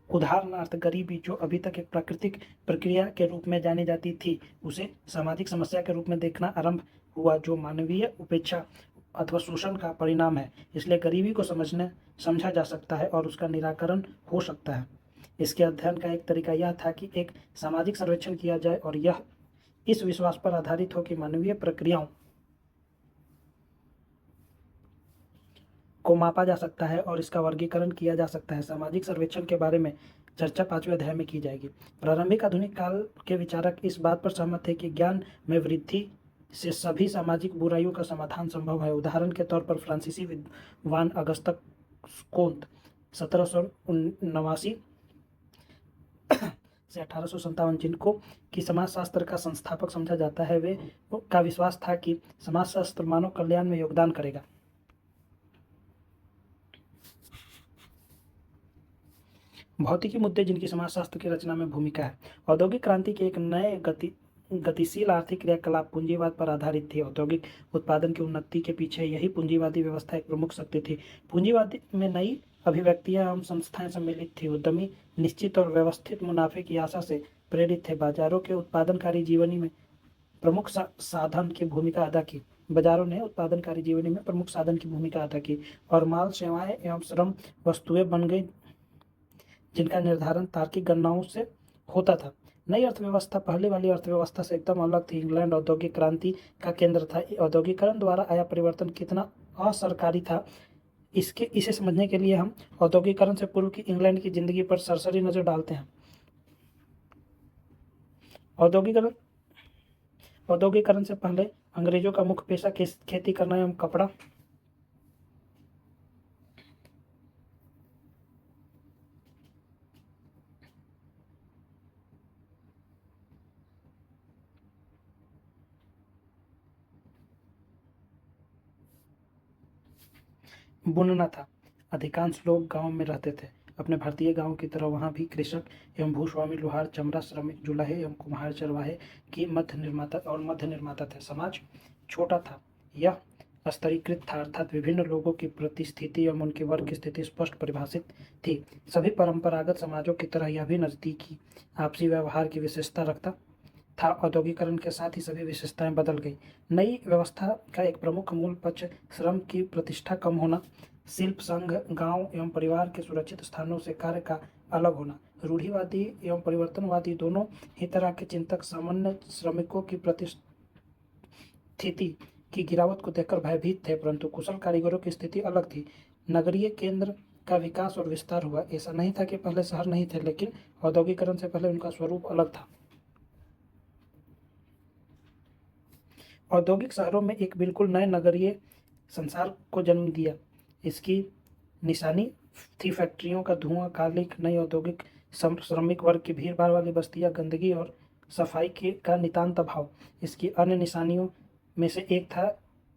उदाहरणार्थ गरीबी, जो अभी तक एक प्राकृतिक प्रक्रिया के रूप में जानी जाती थी, उसे सामाजिक समस्या के रूप में देखना आरंभ हुआ जो मानवीय उपेक्षा अथवा शोषण का परिणाम है। इसलिए गरीबी को समझा जा सकता है और उसका निराकरण हो सकता है। इसके अध्ययन का एक तरीका यह था कि एक सामाजिक सर्वेक्षण किया जाए और यह इस विश्वास पर आधारित हो कि मानवीय प्रक्रियाओं को मापा जा सकता है और इसका वर्गीकरण किया जा सकता है। सामाजिक सर्वेक्षण के बारे में चर्चा 5वें अध्याय में की जाएगी। प्रारंभिक आधुनिक काल के विचारक इस बात पर सहमत थे कि ज्ञान में वृद्धि से सभी सामाजिक बुराइयों का समाधान संभव है। उदाहरण के तौर पर फ्रांसीसी विद्वान अगस्ता कोंत 1789 से 1857, जिनको कि समाजशास्त्र का संस्थापक समझा जाता है, वे का विश्वास था कि समाजशास्त्र मानव कल्याण में योगदान करेगा। भौतिकी मुद्दे जिनकी समाजशास्त्र की रचना में भूमिका है। औद्योगिक क्रांति के एक नए गतिशील आर्थिक क्रियाकलाप पूंजीवाद पर आधारित थी। औद्योगिक उत्पादन की उन्नति के पीछे यही पूंजीवादी व्यवस्था एक प्रमुख शक्ति थी। पूंजीवाद में नई अभिव्यक्तियां एवं संस्थाएं सम्मिलित थी। उद्यमी निश्चित और व्यवस्थित मुनाफे की आशा से प्रेरित थे। बाजारों के उत्पादनकारी जीवनी में प्रमुख साधन की भूमिका अदा की। बाजारों ने उत्पादनकारी जीवनी में प्रमुख साधन की भूमिका अदा की और माल, सेवाएं एवं श्रम वस्तुएं बन गई जिनका निर्धारण तार्किक गणनाओं से होता था। नई अर्थव्यवस्था पहले वाली अर्थव्यवस्था से एकदम अलग थी। इंग्लैंड औद्योगिक क्रांति का केंद्र था। औद्योगिकरण द्वारा आया परिवर्तन कितना असरकारी था, इसे समझने के लिए हम औद्योगिकरण से पूर्व की इंग्लैंड की जिंदगी पर सरसरी नजर डालते हैं। औद्योगिकरण से पहले अंग्रेजों का मुख्य पेशा खेती करना एवं कपड़ा बुनना था। अधिकांश लोग गांव में रहते थे। अपने भारतीय गांव की तरह वहां भी कृषक एवं भूस्वामी, लोहार, चमड़ा श्रमिक, जुलाहे एवं कुम्हार, चरवाहे की मध्य निर्माता थे। समाज छोटा था, यह स्तरीकृत था, अर्थात विभिन्न लोगों की प्रतिस्थिति एवं उनकी वर्ग की स्थिति स्पष्ट परिभाषित थी। सभी परंपरागत समाजों की तरह यह भी नजदीकी आपसी व्यवहार की विशेषता रखता था। औद्योगिकरण के साथ ही सभी विशेषताएं बदल गई। नई व्यवस्था का एक प्रमुख मूल पक्ष श्रम की प्रतिष्ठा कम होना, शिल्प संघ, गांव एवं परिवार के सुरक्षित स्थानों से कार्य का अलग होना। रूढ़िवादी एवं परिवर्तनवादी दोनों ही तरह के चिंतक सामान्य श्रमिकों की प्रतिस्थिति की गिरावट को देखकर भयभीत थे, परंतु कुशल कारीगरों की स्थिति अलग थी। नगरीय केंद्र का विकास और विस्तार हुआ। ऐसा नहीं था कि पहले शहर नहीं थे, लेकिन औद्योगिकरण से पहले उनका स्वरूप अलग था। औद्योगिक शहरों में एक बिल्कुल नए नगरीय संसार को जन्म दिया। इसकी निशानी थी फैक्ट्रियों का धुआं, कालिख, नई औद्योगिक श्रमिक वर्ग की भीड़ भाड़ वाली बस्तियां, गंदगी और सफाई का नितांत अभाव। इसकी अन्य निशानियों में से एक था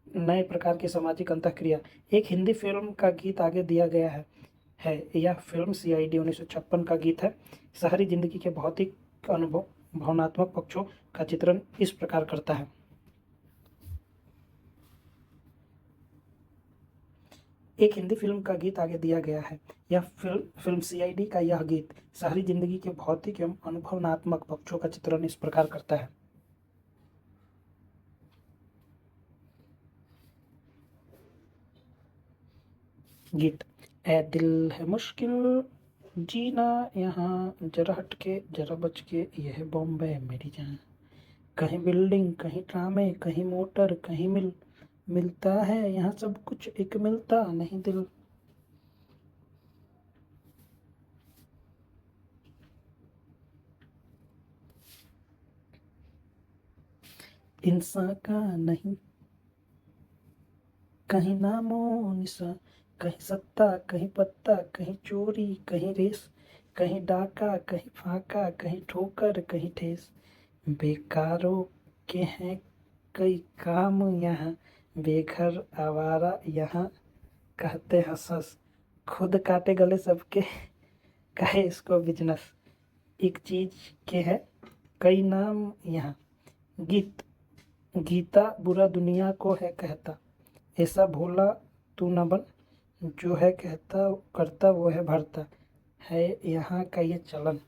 नए प्रकार की सामाजिक अंतःक्रिया। एक हिंदी फिल्म का गीत आगे दिया गया है। यह फिल्म CID 1956 का गीत है। शहरी जिंदगी के भौतिक अनुभव, भावनात्मक पक्षों का चित्रण इस प्रकार करता है। एक हिंदी फिल्म का गीत आगे दिया गया है। यह फिल्म CID का यह गीत शहरी जिंदगी के भौतिक एवं अनुभवनात्मक पक्षों का चित्रण इस प्रकार करता है। गीत। ए दिल है मुश्किल जीना यहाँ, जरा हटके जरा बच के, यह है बॉम्बे मेरी जान। कहीं बिल्डिंग, कहीं ड्रामे, कहीं मोटर, कहीं मिलता है यहाँ सब कुछ, एक मिलता नहीं दिल। इंसान का नहीं कहीं नामो निशा, कहीं सत्ता, कहीं पत्ता, कहीं चोरी, कहीं रेस, कहीं डाका, कहीं फाका, कहीं ठोकर, कहीं ठेस। बेकारों के हैं कई काम यहाँ, बेघर आवारा यहाँ, कहते हंस हंस, खुद काटे गले सबके, कहे इसको बिजनेस। एक चीज के है कई नाम यहाँ, गीता बुरा दुनिया को है कहता, ऐसा भोला तू न बन, जो है कहता करता वो है भरता, है यहाँ का ये चलन।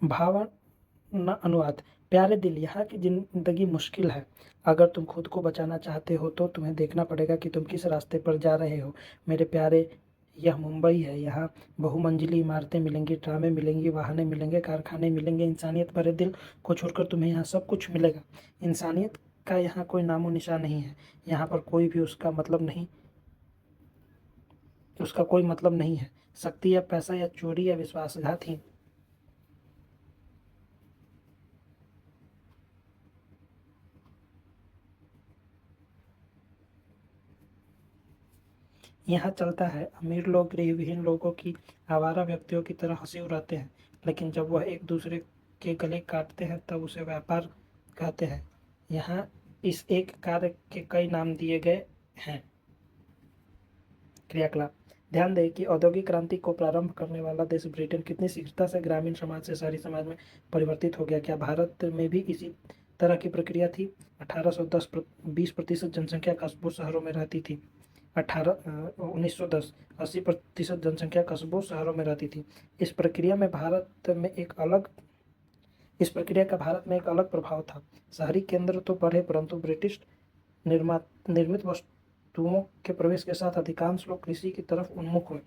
भावना अनुवाद। प्यारे दिल, यहाँ की जिंदगी मुश्किल है। अगर तुम खुद को बचाना चाहते हो तो तुम्हें देखना पड़ेगा कि तुम किस रास्ते पर जा रहे हो। मेरे प्यारे, यह मुंबई है। यहाँ बहुमंजिली इमारतें मिलेंगी, ड्रामे मिलेंगी, वाहने मिलेंगे, कारखाने मिलेंगे। इंसानियत भरे दिल को छोड़कर तुम्हें यहाँ सब कुछ मिलेगा। इंसानियत का यहाँ कोई नामो निशान नहीं है। यहाँ पर कोई भी उसका कोई मतलब नहीं है। शक्ति या पैसा या चोरी या विश्वासघात ही यहाँ चलता है। अमीर लोग गृहविहीन लोगों की, आवारा व्यक्तियों की तरह हंसी उड़ाते हैं, लेकिन जब वह एक दूसरे के गले काटते हैं तब उसे व्यापार कहते हैं। यहाँ इस एक कार्य के कई नाम दिए गए हैं। क्रियाकलाप। ध्यान दें कि औद्योगिक क्रांति को प्रारंभ करने वाला देश ब्रिटेन कितनी शीघ्रता से ग्रामीण समाज से शहरी समाज में परिवर्तित हो गया। क्या भारत में भी इसी तरह की प्रक्रिया थी? 1810 20% जनसंख्या कस्बों शहरों में रहती थी। 1910 80% जनसंख्या कस्बों शहरों में रहती थी। इस प्रक्रिया का भारत में एक अलग प्रभाव था। शहरी केंद्र तो बढ़े, परंतु ब्रिटिश निर्मित वस्तुओं के प्रवेश के साथ अधिकांश लोग कृषि की तरफ उन्मुख हुए।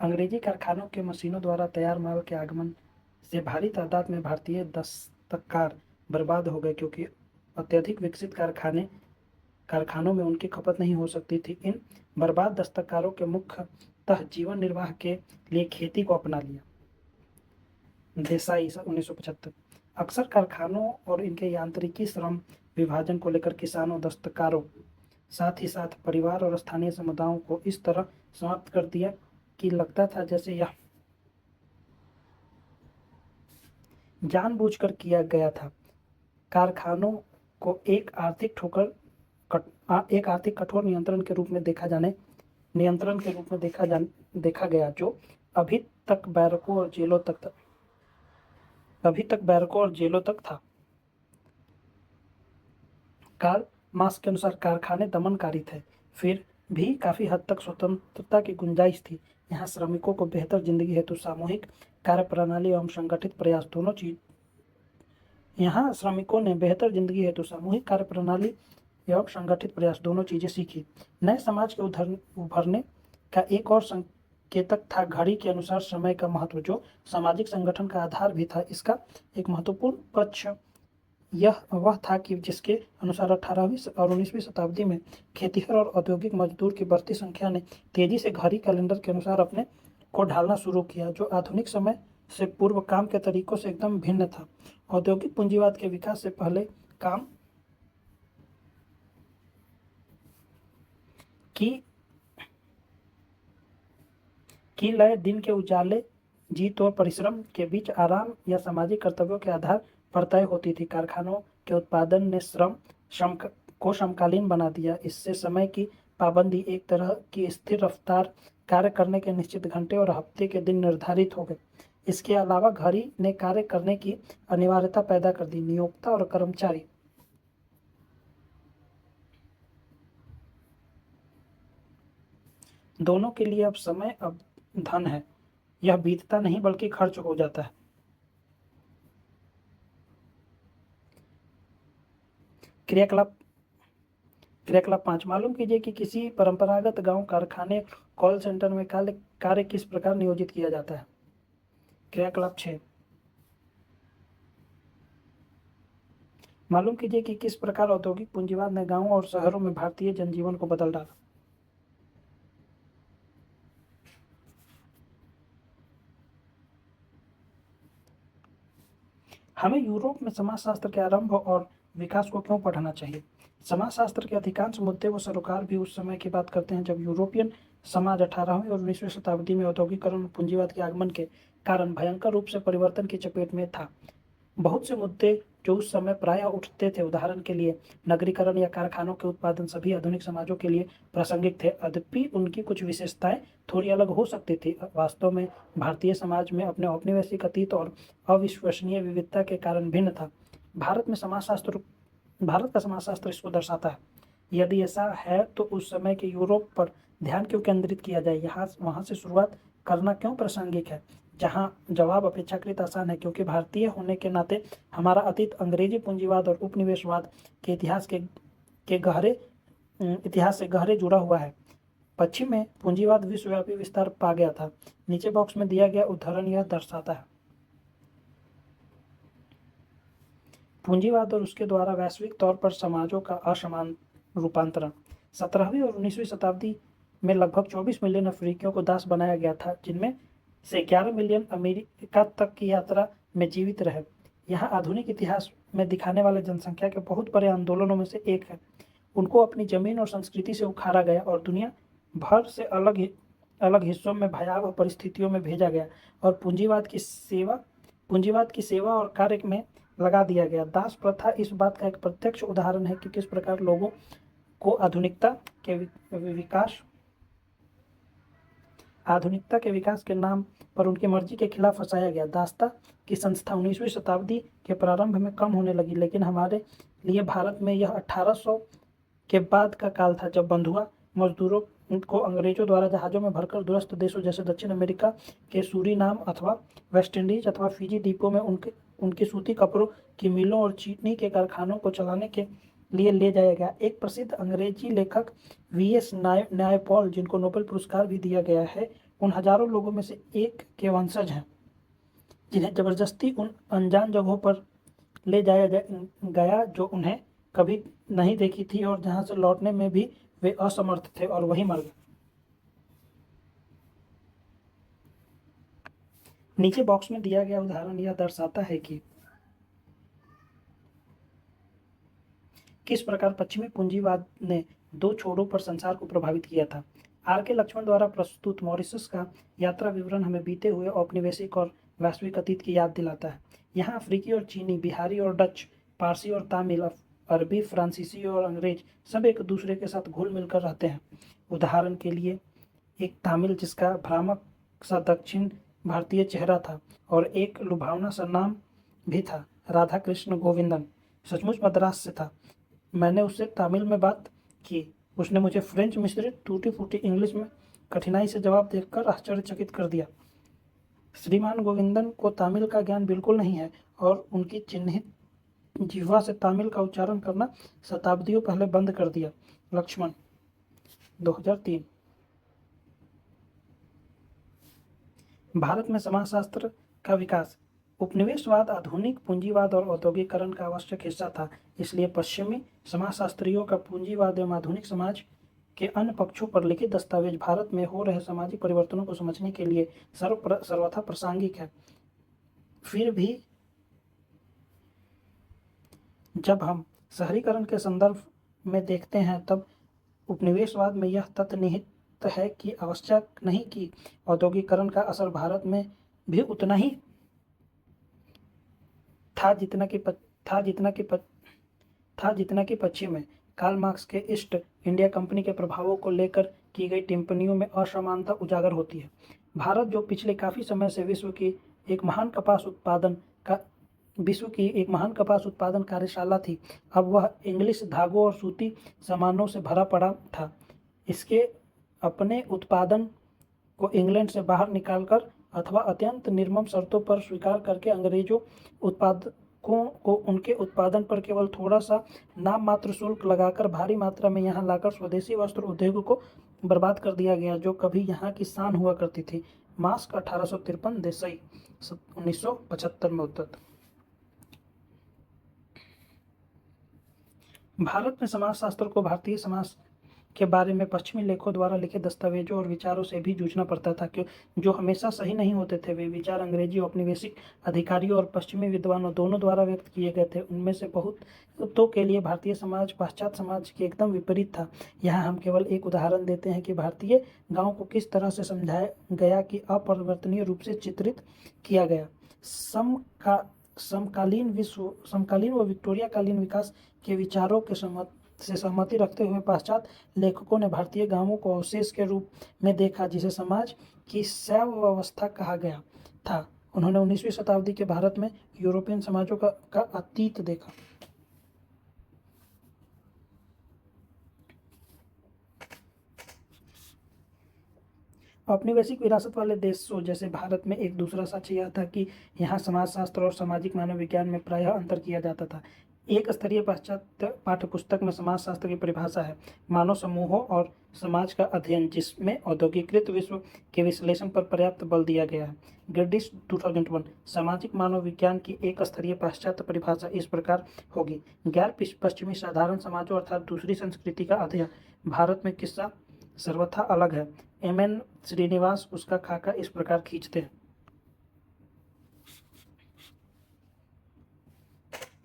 अंग्रेजी कारखानों के मशीनों द्वारा तैयार माल के आगमन से भारी तादाद में भारतीय दस्तकार बर्बाद हो गए, क्योंकि अत्यधिक विकसित कारखानों में उनकी खपत नहीं हो सकती थी। इन बर्बाद दस्तकारों के मुख्यतः जीवन निर्वाह के लिए खेती को अपना लिया। देसाई 1975। अक्सर कारखानों और इनके यांत्रिकी श्रम विभाजन को लेकर किसानों, दस्तकारों, साथ ही साथ परिवार और स्थानीय समुदायों को इस तरह समाप्त कर दिया कि लगता था जैसे यह जानबूझकर किया गया था। कारखानों को एक आर्थिक कठोर नियंत्रण के रूप में देखा गया, जो अभी तक बैरकों और जेलों तक था। कार्ल मार्क्स के अनुसार कारखाने दमनकारी थे, फिर भी काफी हद तक स्वतंत्रता की गुंजाइश थी। यहाँ श्रमिकों को बेहतर जिंदगी हेतु सामूहिक कार्यप्रणाली एवं संगठित प्रयास दोनों चीजें सीखी। नए समाज के उभरने का एक और संकेतक था घड़ी के अनुसार समय का महत्व, जो सामाजिक संगठन का आधार भी था। इसका एक महत्वपूर्ण पक्ष यह वह था कि जिसके अनुसार 18वीं और 19वीं शताब्दी में खेतिहर और औद्योगिक मजदूर की बढ़ती संख्या ने तेजी से घड़ी कैलेंडर के अनुसार अपने को ढालना शुरू किया, जो आधुनिक समय से पूर्व काम के तरीकों से एकदम भिन्न था। औद्योगिक पूंजीवाद के विकास से पहले काम की लय दिन के उजाले, जीत और परिश्रम के बीच आराम या सामाजिक कर्तव्यों के आधार पर तय होती थी। कारखानों के उत्पादन ने श्रम को समकालीन बना दिया। इससे समय की पाबंदी, एक तरह की स्थिर रफ्तार, कार्य करने के निश्चित घंटे और हफ्ते के दिन निर्धारित हो गए। इसके अलावा घड़ी ने कार्य करने की अनिवार्यता पैदा कर दी। नियोक्ता और कर्मचारी दोनों के लिए अब समय अब धन है। यह बीतता नहीं बल्कि खर्च हो जाता है। क्रियाकलाप 5, मालूम कीजिए कि किसी परंपरागत गांव, कारखाने, कॉल सेंटर में कार्य किस प्रकार नियोजित किया जाता है। क्रियाकलाप 6, मालूम कीजिए कि किस प्रकार औद्योगिक पूंजीवाद ने गांवों और शहरों में भारतीय जनजीवन को बदल डाला। हमें यूरोप में समाजशास्त्र के आरंभ और विकास को क्यों पढ़ना चाहिए। समाजशास्त्र के अधिकांश मुद्दे व सरोकार भी उस समय की बात करते हैं जब यूरोपियन समाज 18वीं और 19वीं शताब्दी में औद्योगिकरण और पूंजीवाद के आगमन के कारण भयंकर रूप से परिवर्तन की चपेट में था। बहुत से मुद्दे जो उस समय प्रायः उठते थे, उदाहरण के लिए नगरीकरण या कारखानों के उत्पादन, सभी आधुनिक समाजों के लिए प्रासंगिक थे। यद्यपि उनकी कुछ विशेषताएं थोड़ी अलग हो सकती थी। वास्तव में भारतीय समाज में अपने औपनिवेशिक अतीत और अविश्वसनीय विविधता के कारण भिन्न था। भारत का समाजशास्त्र इसको दर्शाता है। यदि ऐसा है तो उस समय के यूरोप पर ध्यान क्यों केंद्रित किया जाए, वहां से शुरुआत करना क्यों प्रासंगिक है। जहां जवाब अपेक्षाकृत आसान है, क्योंकि भारतीय होने के नाते हमारा अतीत अंग्रेजी पूंजीवाद और उपनिवेशवाद के इतिहास से गहरे जुड़ा हुआ है। पश्चिम में पूंजीवाद विश्वव्यापी विस्तार पा गया था। नीचे बॉक्स में दिया गया उदाहरण यह दर्शाता है। पूंजीवाद और उसके द्वारा वैश्विक तौर पर समाजों का असमान रूपांतरण। 17वीं और 19वीं शताब्दी में लगभग 24 मिलियन अफ्रीकियों को दास बनाया गया था, जिनमें से 11 मिलियन अमेरिका तक की यात्रा में जीवित रहे। यहाँ आधुनिक इतिहास में दिखाने वाले जनसंख्या के बहुत बड़े आंदोलनों में से एक है। उनको अपनी जमीन और संस्कृति से उखाड़ा गया और दुनिया भर से अलग हिस्सों में भयावह परिस्थितियों में भेजा गया और पूंजीवाद की सेवा और कार्य में लगा दिया गया। दास प्रथा इस बात का एक प्रत्यक्ष उदाहरण है कि किस प्रकार लोगों को आधुनिकता के विकास के नाम पर उनकी मर्जी के खिलाफ फंसाया गया। दासता की संस्था 19वीं शताब्दी के प्रारंभ में कम होने लगी, लेकिन हमारे लिए भारत में यह 1800 के बाद का काल था, जब बंधुआ मजदूरों को अंग्रेजों द्वारा जहाजों में भरकर दूरस्थ देशों जैसे दक्षिण अमेरिका के सूरीनाम अथवा वेस्ट इंडीज अथवा फिजी द्वीपों में उनके सूती कपड़ों की मिलों और चीनी के कारखानों को चलाने के लिए ले जाया गया। एक प्रसिद्ध अंग्रेजी लेखक वी.एस. नायपॉल, जिनको नोबेल पुरस्कार भी दिया गया है, उन हजारों लोगों में से एक के वंशज हैं जिन्हें जबरदस्ती उन अनजान जगहों पर ले जाया गया जो उन्हें कभी नहीं देखी थी और जहां से लौटने में भी वे असमर्थ थे और वहीं मर गए। नीचे बॉक्स में दिया गया उदाहरण यह दर्शाता है कि किस प्रकार पश्चिमी पूंजीवाद ने दो छोरों पर संसार को प्रभावित किया था। आर के लक्ष्मण द्वारा प्रस्तुत मॉरिशस का यात्रा विवरण हमें बीते हुए औपनिवेशिक और वैश्विक अतीत की याद दिलाता है। यहाँ अफ्रीकी और चीनी, बिहारी और डच, पारसी और तमिल, अरबी, फ्रांसीसी और अंग्रेज सब एक दूसरे के साथ घुल मिलकर रहते हैं। उदाहरण के लिए एक तमिल जिसका भ्रामक सा दक्षिण भारतीय चेहरा था और एक लुभावना सा नाम भी था, राधा कृष्ण गोविंदन, सचमुच मद्रास से था। मैंने उससे तमिल में बात की। उसने मुझे फ्रेंच मिश्रित टूटी फूटी इंग्लिश में कठिनाई से जवाब देखकर आश्चर्यचकित कर दिया। श्रीमान गोविंदन को तमिल का ज्ञान बिल्कुल नहीं है और उनकी चिन्हित जिह्वा से तमिल का उच्चारण करना शताब्दियों पहले बंद कर दिया। लक्ष्मण, 2003। भारत में समाजशास्त्र का विकास। उपनिवेशवाद आधुनिक पूंजीवाद और औद्योगिकरण का आवश्यक हिस्सा था, इसलिए पश्चिमी समाजशास्त्रियों का पूंजीवाद एवं आधुनिक समाज के अन्य पक्षों पर लिखित दस्तावेज भारत में हो रहे सामाजिक परिवर्तनों को समझने के लिए सर्वथा प्रासंगिक है। फिर भी जब हम शहरीकरण के संदर्भ में देखते हैं तब उपनिवेशवाद में यह तथ्य निहित है कि आवश्यक नहीं कि औद्योगिकरण का असर भारत में भी उतना ही था जितना कि पश्चिम में। कार्ल मार्क्स के ईस्ट इंडिया कंपनी के प्रभावों को लेकर की गई टिप्पणियों में असमानता उजागर होती है। भारत जो पिछले काफ़ी समय से विश्व की एक महान कपास उत्पादन कार्यशाला थी, अब वह इंग्लिश धागों और सूती सामानों से भरा पड़ा था। इसके अपने उत्पादन को इंग्लैंड से बाहर निकालकर अथवा अत्यंत निर्मम शर्तों पर स्वीकार करके अंग्रेजों उत्पादकों को उनके उत्पादन पर केवल थोड़ा सा नाम मात्र शुल्क लगाकर भारी मात्रा में यहाँ लाकर स्वदेशी वस्त्र उद्योग को बर्बाद कर दिया गया, जो कभी यहाँ की शान हुआ करती थी। मास्क, 1853, देसाई, 1975 में उत्तर। भारत में समाजशास्त्र को भारतीय समाज के बारे में पश्चिमी लेखों द्वारा लिखे दस्तावेजों और विचारों से भी जूझना पड़ता था, जो हमेशा सही नहीं होते थे। वे विचार अंग्रेजी औपनिवेशिक अधिकारियों और पश्चिमी विद्वानों दोनों द्वारा व्यक्त किए गए थे। उनमें से बहुतों के लिए भारतीय समाज पाश्चात्य समाज के एकदम विपरीत था। यहाँ हम केवल एक उदाहरण देते हैं कि भारतीय गाँव को किस तरह से समझाया गया कि अपरिवर्तनीय रूप से चित्रित किया गया। समकालीन व विक्टोरिया कालीन विकास के विचारों के से सहमति रखते हुए पाश्चात्य लेखकों ने भारतीय गांवों को अवशेष के रूप में देखा, जिसे समाज की शैव व्यवस्था कहा गया था। उन्होंने 19वीं शताब्दी के भारत में यूरोपियन समाजों का अतीत देखा। औपनिवेशिक विरासत वाले देशों जैसे भारत में एक दूसरा साक्ष्य यह था कि यहाँ समाजशास्त्र और सामाजिक मानव विज्ञान में प्रायः अंतर किया जाता था। एक स्तरीय पाश्चात्य पाठ्यपुस्तक में समाजशास्त्र की परिभाषा है मानव समूहों और समाज का अध्ययन, जिसमें औद्योगिकृत विश्व के विश्लेषण पर पर्याप्त बल दिया गया है। ग्रेडिश, 2001। सामाजिक मानव विज्ञान की एक स्तरीय पाश्चात्य परिभाषा इस प्रकार होगी: गैर पश्चिमी साधारण समाजों अर्थात दूसरी संस्कृति का अध्ययन। भारत में किस्सा सर्वथा अलग है। MN श्रीनिवास उसका खाका इस प्रकार खींचते हैं।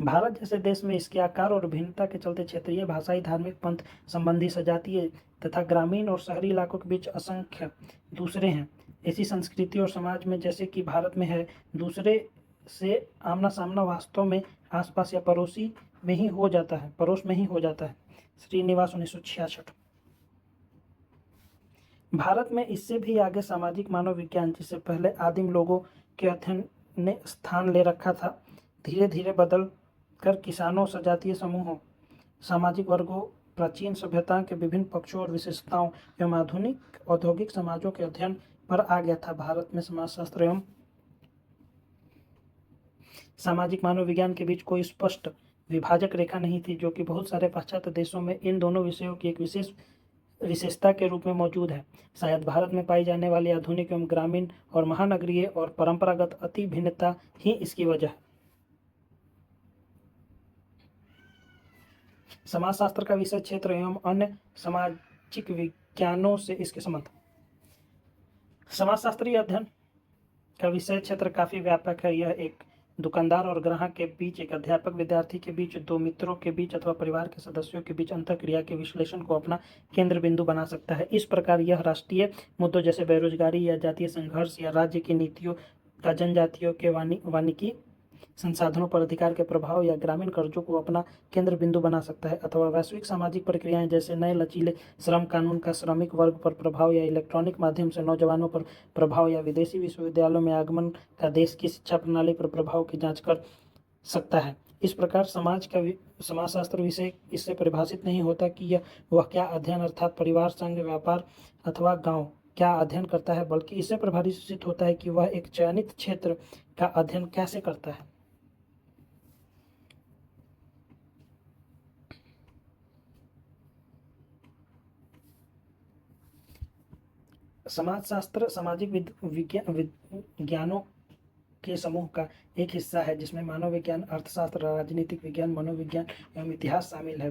भारत जैसे देश में इसके आकार और भिन्नता के चलते क्षेत्रीय, भाषाई, धार्मिक, पंथ संबंधी, सजातीय तथा ग्रामीण और शहरी इलाकों के बीच असंख्य दूसरे हैं। ऐसी संस्कृति और समाज में जैसे कि भारत में है, दूसरे से आमना सामना वास्तव में आसपास या पड़ोस में ही हो जाता है। श्रीनिवास, 1966। भारत में इससे भी आगे सामाजिक मानव विज्ञान, जिससे पहले आदिम लोगों के अध्ययन ने स्थान ले रखा था, धीरे धीरे बदल कर किसानों, सजातीय समूहों, सामाजिक वर्गों, प्राचीन सभ्यता के विभिन्न पक्षों और विशेषताओं एवं आधुनिक औद्योगिक समाजों के अध्ययन पर आ गया था। भारत में समाजशास्त्र एवं सामाजिक मानव विज्ञान के बीच कोई स्पष्ट विभाजक रेखा नहीं थी, जो कि बहुत सारे पाश्चात्य देशों में इन दोनों विषयों की एक विशेषता के रूप में मौजूद है। शायद भारत में पाई जाने वाली आधुनिक एवं ग्रामीण और महानगरीय और परंपरागत अति भिन्नता ही इसकी वजह है। समाजशास्त्र का विषय क्षेत्र एवं अन्य सामाजिक विज्ञानों से इसके संबंध। समाजशास्त्रीय अध्ययन का विषय क्षेत्र काफी व्यापक है। यह एक दुकानदार और ग्राहक के बीच, एक अध्यापक विद्यार्थी के बीच, दो मित्रों के बीच अथवा परिवार के सदस्यों के बीच अंतःक्रिया के विश्लेषण को अपना केंद्र बिंदु बना सकता है। इस प्रकार यह राष्ट्रीय मुद्दों जैसे बेरोजगारी या जातीय संघर्ष या राज्य की नीतियों का जनजातियों के वानिकी संसाधनों पर अधिकार के प्रभाव या ग्रामीण कर्जों को अपना केंद्र बिंदु बना सकता है, अथवा वैश्विक सामाजिक प्रक्रियाएं जैसे नए लचीले श्रम कानून का श्रमिक वर्ग पर प्रभाव या इलेक्ट्रॉनिक माध्यम से नौजवानों पर प्रभाव या विदेशी विश्वविद्यालयों में आगमन का देश की शिक्षा प्रणाली पर प्रभाव की जांच कर सकता है। इस प्रकार समाजशास्त्र विषय इससे परिभाषित नहीं होता कि वह क्या अध्ययन अर्थात परिवार, संघ, व्यापार अथवा गांव क्या अध्ययन करता है, बल्कि इससे परिभाषित होता है कि वह एक चयनित क्षेत्र का अध्ययन कैसे करता है। समाजशास्त्र सामाजिक विज्ञानों के समूह का एक हिस्सा है जिसमें मानव विज्ञान, अर्थशास्त्र, राजनीतिक विज्ञान, मनोविज्ञान एवं इतिहास शामिल है।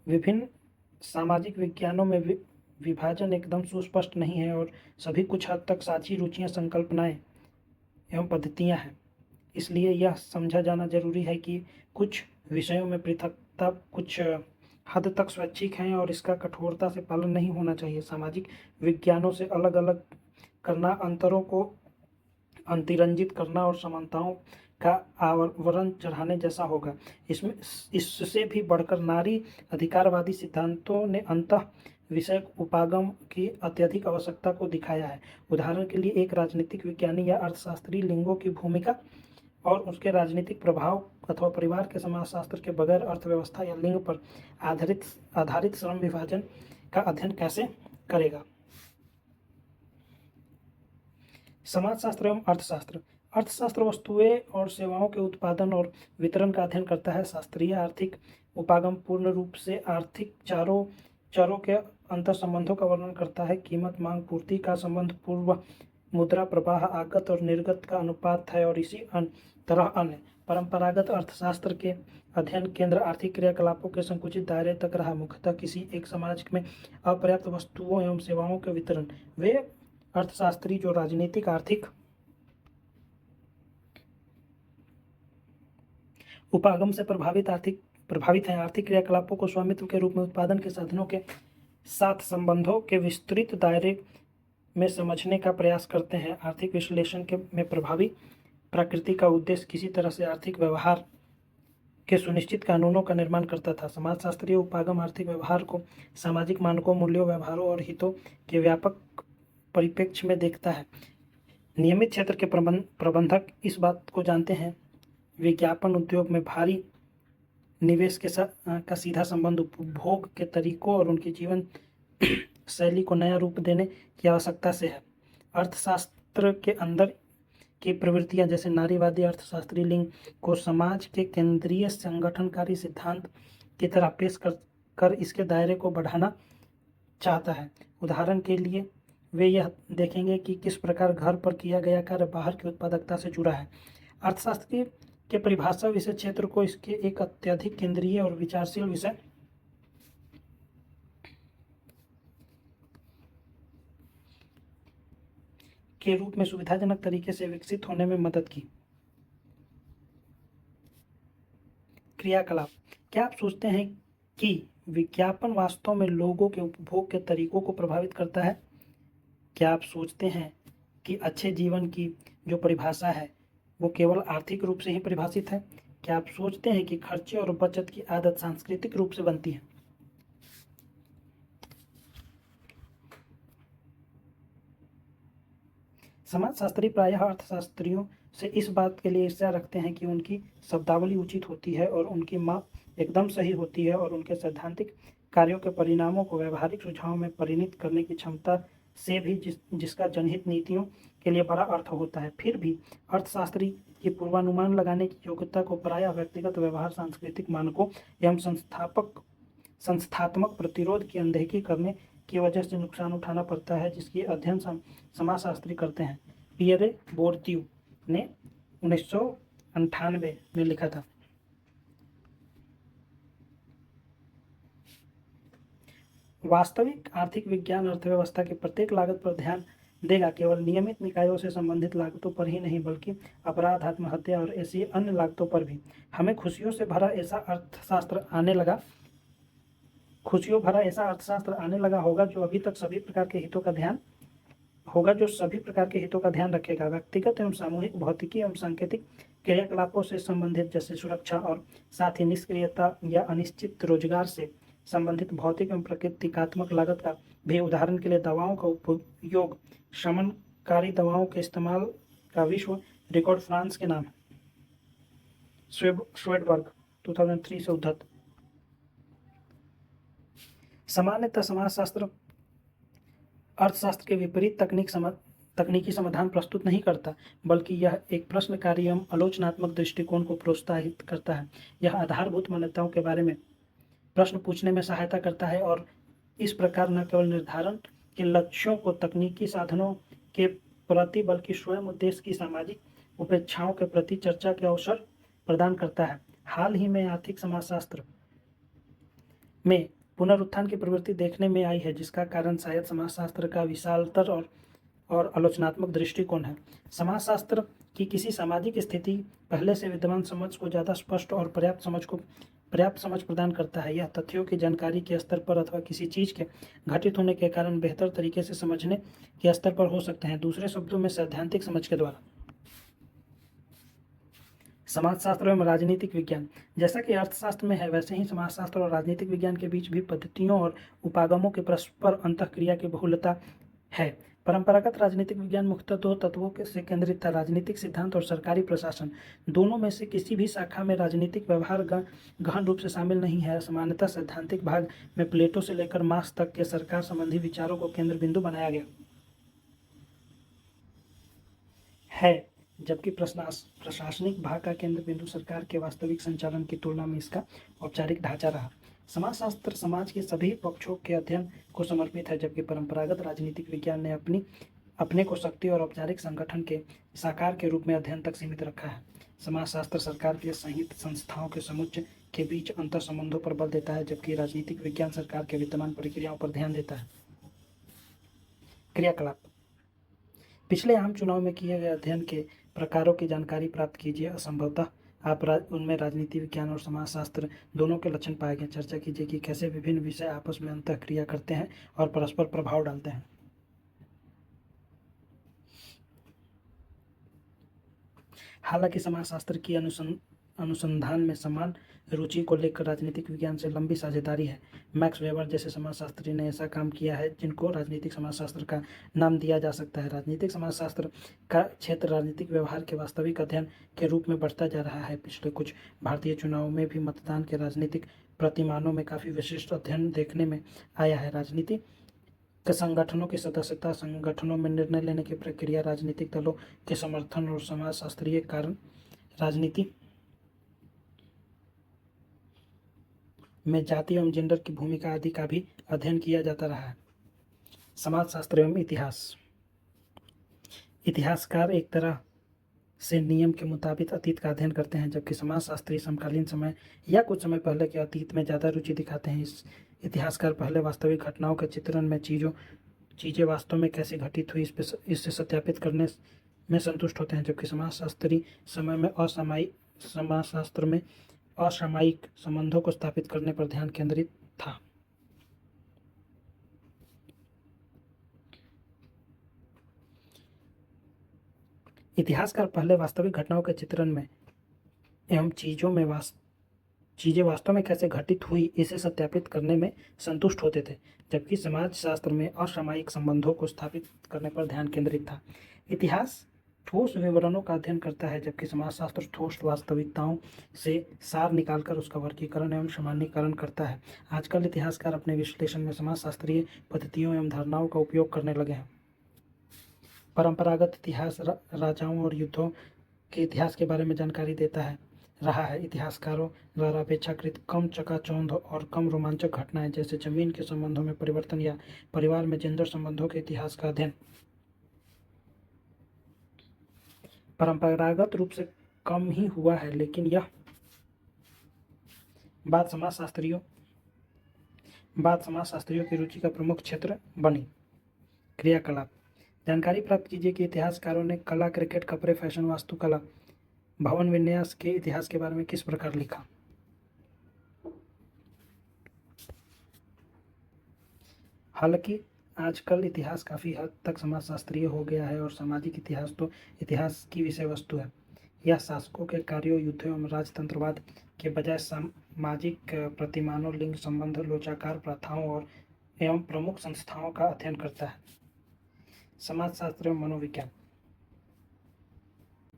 विभिन्न सामाजिक विज्ञानों में विभाजन एकदम सुस्पष्ट नहीं है और सभी कुछ हद तक साझी रुचियां, संकल्पनाएं एवं पद्धतियां हैं। इसलिए यह समझा जाना जरूरी है कि कुछ विषयों में पृथकता कुछ हद तक स्वैच्छिक है और इसका कठोरता से पालन नहीं होना चाहिए। सामाजिक विज्ञानों से अलग अलग करना अंतरों को अतिरंजित करना और समानताओं का आवरण चढ़ाने जैसा होगा। इससे भी बढ़कर नारी अधिकारवादी सिद्धांतों ने अंतः विषय उपागम की अत्यधिक आवश्यकता को दिखाया है। उदाहरण के लिए एक राजनीतिक विज्ञानी या अर्थशास्त्री लिंगों की भूमिका और उसके राजनीतिक प्रभाव अथवा परिवार के समाजशास्त्र के बगैर अर्थव्यवस्था या लिंग पर आधारित श्रम विभाजन का अध्ययन कैसे करेगा। समाजशास्त्र एवं अर्थशास्त्र। अर्थशास्त्र वस्तुएं और सेवाओं के उत्पादन और वितरण का अध्ययन करता है। शास्त्रीय आर्थिक उपागम पूर्ण रूप से आर्थिक चरों के अंतर संबंधों का वर्णन करता है। कीमत, मांग, पूर्ति का संबंध पूर्व मुद्रा प्रवाह, आगत और निर्गत का अनुपात है और इसी तरह अन्य। परंपरागत अर्थशास्त्र के अध्ययन केंद्र आर्थिक क्रियाकलापों के संकुचित दायरे तक रहा, मुख्यतः किसी एक समाज में अपर्याप्त वस्तुओं एवं सेवाओं के वितरण। वे अर्थशास्त्री जो राजनीतिक आर्थिक उपागम से प्रभावित हैं, आर्थिक क्रियाकलापों को स्वामित्व के रूप में उत्पादन के साधनों के साथ संबंधों के विस्तृत दायरे में समझने का प्रयास करते हैं। आर्थिक विश्लेषण में प्रभावी प्रकृति का उद्देश्य किसी तरह से आर्थिक व्यवहार के सुनिश्चित कानूनों का निर्माण करता था। समाजशास्त्रीय उपागम आर्थिक व्यवहार को सामाजिक मानकों, मूल्यों, व्यवहारों और हितों के व्यापक परिप्रेक्ष्य में देखता है। नियमित क्षेत्र के प्रबंधक इस बात को जानते हैं। विज्ञापन उद्योग में भारी निवेश का सीधा संबंध उपभोग के तरीकों और उनकी जीवन शैली को नया रूप देने की आवश्यकता से है। अर्थशास्त्र के अंदर की प्रवृत्तियां जैसे नारीवादी अर्थशास्त्री लिंग को समाज के केंद्रीय संगठनकारी सिद्धांत की तरह पेश कर इसके दायरे को बढ़ाना चाहता है। उदाहरण के लिए वे यह देखेंगे कि किस प्रकार घर पर किया गया कार्य बाहर की उत्पादकता से जुड़ा है। अर्थशास्त्री के परिभाषा विषय क्षेत्र को इसके एक अत्यधिक केंद्रीय और विचारशील विषय के रूप में सुविधाजनक तरीके से विकसित होने में मदद की। क्रियाकलाप। क्या आप सोचते हैं कि विज्ञापन वास्तव में लोगों के उपभोग के तरीकों को प्रभावित करता है? क्या आप सोचते हैं कि अच्छे जीवन की जो परिभाषा है वो केवल आर्थिक रूप से ही परिभाषित है? क्या आप सोचते हैं कि खर्चे और बचत की आदत सांस्कृतिक रूप से बनती है? समाजशास्त्री प्रायः अर्थशास्त्रियों से इस बात के लिए ईर्ष्या रखते हैं कि उनकी शब्दावली उचित होती है और उनकी माप एकदम सही होती है और उनके सैद्धांतिक कार्यों के परिणामों को व्यवहारिक सुझावों में परिणत करने की क्षमता से भी जिसका जनहित नीतियों के लिए बड़ा अर्थ होता है। फिर भी अर्थशास्त्री की पूर्वानुमान लगाने की योग्यता को प्रायः व्यक्तिगत व्यवहार, सांस्कृतिक मानकों एवं संस्थात्मक प्रतिरोध की अनदेखी करने की वजह से नुकसान उठाना पड़ता है, जिसकी अध्ययन समाजशास्त्री करते हैं। पियरे बोर्दियू ने 1998 में लिखा था। वास्तविक आर्थिक विज्ञान अर्थव्यवस्था के प्रत्येक लागत पर ध्यान देगा, केवल नियमित निकायों से संबंधित लागतों पर ही नहीं बल्कि अपराध, आत्महत्या और ऐसी अन्य लागतों पर भी। हमें खुशियों भरा ऐसा अर्थशास्त्र आने लगा होगा जो सभी प्रकार के हितों का ध्यान रखेगा। व्यक्तिगत एवं सामूहिक, भौतिकी एवं सांकेतिक क्रियाकलापों से संबंधित जैसे सुरक्षा और साथ ही निष्क्रियता या अनिश्चित रोजगार से संबंधित भौतिक एवं प्रकृतिकात्मक लागत का भी। उदाहरण के लिए दवाओं का उपयोग, शमनकारी दवाओं के इस्तेमाल का विश्व रिकॉर्ड फ्रांस के नाम है। स्वेडबर्ग 2003 से उद्धत। सामान्यतः समाजशास्त्र अर्थशास्त्र के विपरीत तकनीकी समाधान प्रस्तुत नहीं करता, बल्कि यह एक प्रश्नकारी एवं आलोचनात्मक दृष्टिकोण को प्रोत्साहित करता है। यह आधारभूत मान्यताओं के बारे में प्रश्न पूछने में सहायता करता है और इस प्रकार न केवल निर्धारण के लक्ष्यों को तकनीकी साधनों के प्रति बल्कि स्वयं उद्देश्य की सामाजिक उपेक्षाओं के प्रति चर्चा के अवसर प्रदान करता है। हाल ही में आर्थिक समाजशास्त्र में पुनरुत्थान की प्रवृत्ति देखने में आई है, जिसका कारण शायद समाजशास्त्र का विशालतर और आलोचनात्मक दृष्टिकोण है। समाजशास्त्र की किसी सामाजिक स्थिति पहले से विद्यमान समझ को ज़्यादा स्पष्ट और पर्याप्त समझ प्रदान करता है। यह तथ्यों की जानकारी के स्तर पर अथवा किसी चीज़ के घटित होने के कारण बेहतर तरीके से समझने के स्तर पर हो सकते हैं। दूसरे शब्दों में सैद्धांतिक समझ के द्वारा। समाजशास्त्र एवं राजनीतिक विज्ञान। जैसा कि अर्थशास्त्र में है, वैसे ही समाजशास्त्र और राजनीतिक विज्ञान के बीच भी पद्धतियों और उपागमों के परस्पर अंतःक्रिया की बहुलता है। परंपरागत राजनीतिक विज्ञान मुख्यतः दो तत्वों से केंद्रित था: राजनीतिक सिद्धांत और सरकारी प्रशासन। दोनों में से किसी भी शाखा में राजनीतिक व्यवहार गहन रूप से शामिल नहीं है। सामान्यतः सैद्धांतिक भाग में प्लेटो से लेकर मार्क्स तक के सरकार संबंधी विचारों को केंद्र बिंदु बनाया गया है, जबकि प्रशासनिक भाग का केंद्र बिंदु सरकार के वास्तविक संचालन की तुलना में इसका औपचारिक ढांचा रहा। समाजशास्त्र समाज के सभी पक्षों के अध्ययन को समर्पित है, जबकि परंपरागत राजनीतिक विज्ञान ने अपने को शक्ति और औपचारिक संगठन के साकार के रूप में अध्ययन तक सीमित रखा है। समाजशास्त्र सरकार के संहित संस्थाओं के समुच्चय के बीच अंतर संबंधों पर बल देता है, जबकि राजनीतिक विज्ञान सरकार के विद्यमान प्रक्रियाओं पर ध्यान देता है। क्रियाकलाप। पिछले आम चुनाव में किए गए अध्ययन के प्रकारों की जानकारी प्राप्त कीजिए। असंभवतः आप उनमें राजनीति विज्ञान और समाजशास्त्र दोनों के लक्षण पाए गए। चर्चा कीजिए कि कैसे विभिन्न विषय आपस में अंतःक्रिया करते हैं और परस्पर प्रभाव डालते हैं। हालांकि समाजशास्त्र की अनुसंधान में समान रुचि को लेकर राजनीतिक विज्ञान से लंबी साझेदारी है। मैक्स वेबर जैसे समाजशास्त्री ने ऐसा काम किया है जिनको राजनीतिक समाजशास्त्र का नाम दिया जा सकता है। राजनीतिक समाजशास्त्र का क्षेत्र राजनीतिक व्यवहार के वास्तविक अध्ययन के रूप में बढ़ता जा रहा है। पिछले कुछ भारतीय चुनावों में भी मतदान के राजनीतिक प्रतिमानों में काफ़ी विशिष्ट अध्ययन देखने में आया है। राजनीति के संगठनों की सदस्यता, संगठनों में निर्णय लेने की प्रक्रिया, राजनीतिक दलों के समर्थन और समाजशास्त्रीय कारण राजनीति में जाति एवं जेंडर की भूमिका आदि का भी अध्ययन किया जाता रहा है। समाजशास्त्र एवं इतिहास। इतिहासकार एक तरह से नियम के मुताबिक अतीत का अध्ययन करते हैं, जबकि समाजशास्त्री समकालीन समय या कुछ समय पहले के अतीत में ज़्यादा रुचि दिखाते हैं। इस इतिहासकार पहले वास्तविक घटनाओं के चित्रण में चीज़ें वास्तव में कैसे घटित हुई इससे सत्यापित करने में संतुष्ट होते हैं, जबकि समाजशास्त्र में असामयिक संबंधों को स्थापित करने पर ध्यान केंद्रित था। इतिहासकार पहले वास्तविक घटनाओं के चित्रण में एवं चीज़ें वास्तव में कैसे घटित हुई इसे सत्यापित करने में संतुष्ट होते थे, जबकि समाजशास्त्र में असामयिक संबंधों को स्थापित करने पर ध्यान केंद्रित था। इतिहास ठोस विवरणों का अध्ययन करता है, जबकि समाजशास्त्र ठोस वास्तविकताओं से सार निकालकर उसका वर्गीकरण एवं सामान्यीकरण करता है। आजकल इतिहासकार अपने विश्लेषण में समाजशास्त्रीय पद्धतियों एवं धारणाओं का उपयोग करने लगे हैं। परंपरागत इतिहास राजाओं और युद्धों के इतिहास के बारे में जानकारी देता रहा है। इतिहासकारों द्वारा अपेक्षाकृत कम चकाचौंध और कम रोमांचक घटनाएं जैसे जमीन के संबंधों में परिवर्तन या परिवार में जेंडर संबंधों के इतिहास का अध्ययन परंपरागत रूप से कम ही हुआ है, लेकिन यह बात समाजशास्त्रियों बात समाजशास्त्रियों की रुचि का प्रमुख क्षेत्र बनी। क्रियाकलाप। जानकारी प्राप्त कीजिए कि इतिहासकारों ने कला, क्रिकेट, कपड़े, फैशन, वास्तुकला, भवन विन्यास के इतिहास के बारे में किस प्रकार लिखा। हालांकि आजकल इतिहास काफ़ी हद तक समाजशास्त्रीय हो गया है और सामाजिक इतिहास तो इतिहास की विषय वस्तु है। यह शासकों के कार्यों, युद्धों एवं राजतंत्रवाद के बजाय सामाजिक प्रतिमानों, लिंग संबंध, लोचाकार प्रथाओं और एवं प्रमुख संस्थाओं का अध्ययन करता है। समाजशास्त्र एवं मनोविज्ञान।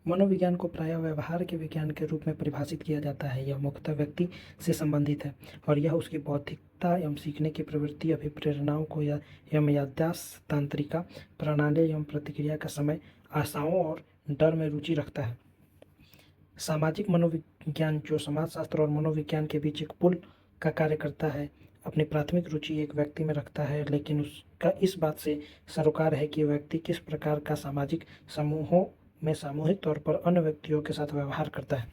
मनोविज्ञान को प्रायः व्यवहार के विज्ञान के रूप में परिभाषित किया जाता है। यह मुख्यतः व्यक्ति से संबंधित है और यह उसकी बौद्धिकता एवं सीखने की प्रवृत्ति, अभिप्रेरणाओं को एवं याददाश्त तंत्रिका प्रणाली एवं प्रतिक्रिया का समय, आशाओं और डर में रुचि रखता है। सामाजिक मनोविज्ञान जो समाजशास्त्र और मनोविज्ञान के बीच एक पुल का कार्य करता है, अपनी प्राथमिक रुचि एक व्यक्ति में रखता है, लेकिन उसका इस बात से सरोकार है कि व्यक्ति किस प्रकार का सामाजिक समूहों में सामूहिक तौर पर अन्य व्यक्तियों के साथ व्यवहार करता है।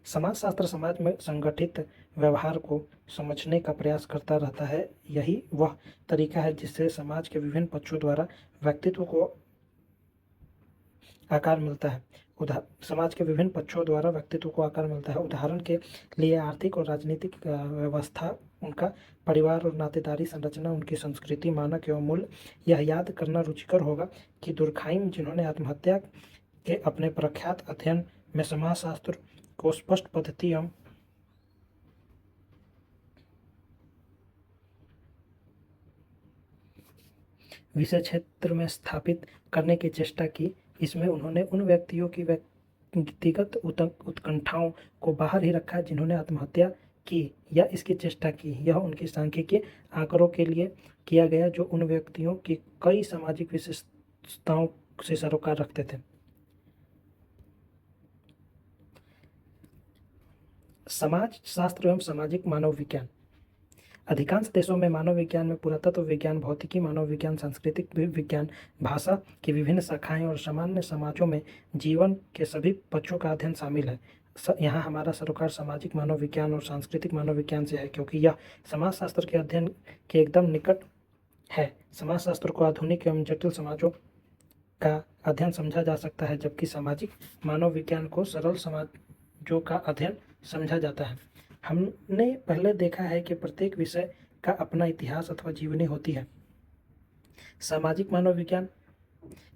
समाजशास्त्र समाज में संगठित व्यवहार को समझने का प्रयास करता रहता है। यही वह तरीका है जिससे समाज के विभिन्न पक्षों द्वारा व्यक्तित्व को आकार मिलता है। समाज के विभिन्न पक्षों द्वारा व्यक्तित्व को आकार मिलता है। उदाहरण के लिए आर्थिक और राजनीतिक व्यवस्था, उनका परिवार और नातेदारी संरचना, उनकी संस्कृति, मानक एवं मूल्य। यह याद करना रुचिकर होगा कि दुर्खाइम, जिन्होंने आत्महत्या के अपने प्रख्यात अध्ययन में समाजशास्त्र को स्पष्ट पद्धति एवं विषय क्षेत्र में स्थापित करने की चेष्टा की, इसमें उन्होंने उन व्यक्तियों की व्यक्तिगत उत्कंठाओं को बाहर ही रखा जिन्होंने आत्महत्या की या इसकी चेष्टा की। यह उनकी सांख्यिकीय आंकड़ों के लिए किया गया जो उन व्यक्तियों की कई सामाजिक विशेषताओं से सरोकार रखते थे। समाज शास्त्र एवं सामाजिक मानव विज्ञान। अधिकांश देशों में मानव विज्ञान में पुरातत्व विज्ञान, भौतिकी, मानव विज्ञान, सांस्कृतिक विज्ञान, भाषा की विभिन्न शाखाएं और सामान्य समाजों में जीवन के सभी पक्षों का अध्ययन शामिल है। यहाँ हमारा सरोकार सामाजिक मानव विज्ञान और सांस्कृतिक मानव विज्ञान से है, क्योंकि यह समाजशास्त्र के अध्ययन के एकदम निकट है। समाजशास्त्र को आधुनिक एवं जटिल समाजों का अध्ययन समझा जा सकता है, जबकि सामाजिक मानव विज्ञान को सरल समाजों का अध्ययन समझा जाता है। हमने पहले देखा है कि प्रत्येक विषय का अपना इतिहास अथवा जीवनी होती है। सामाजिक मानव विज्ञान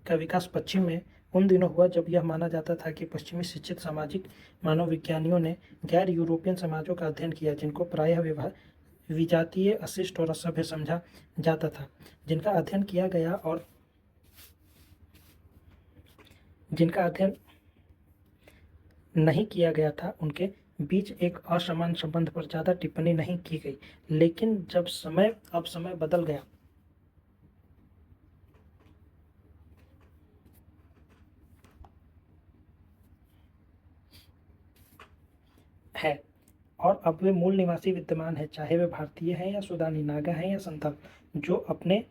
का विकास पश्चिम में उन दिनों हुआ जब यह माना जाता था कि पश्चिमी शिक्षित सामाजिक मानव विज्ञानियों ने गैर यूरोपियन समाजों का अध्ययन किया, जिनको प्रायः विजातीय, अशिष्ट और असभ्य समझा जाता था। जिनका अध्ययन किया गया और जिनका अध्ययन नहीं किया गया था, उनके बीच एक असमान संबंध पर ज़्यादा टिप्पणी नहीं की गई। लेकिन जब समय बदल गया है और अब वे मूल निवासी विद्यमान है, चाहे वे भारतीय हैं या सूडानी, नागा हैं या संथाल, जो अपने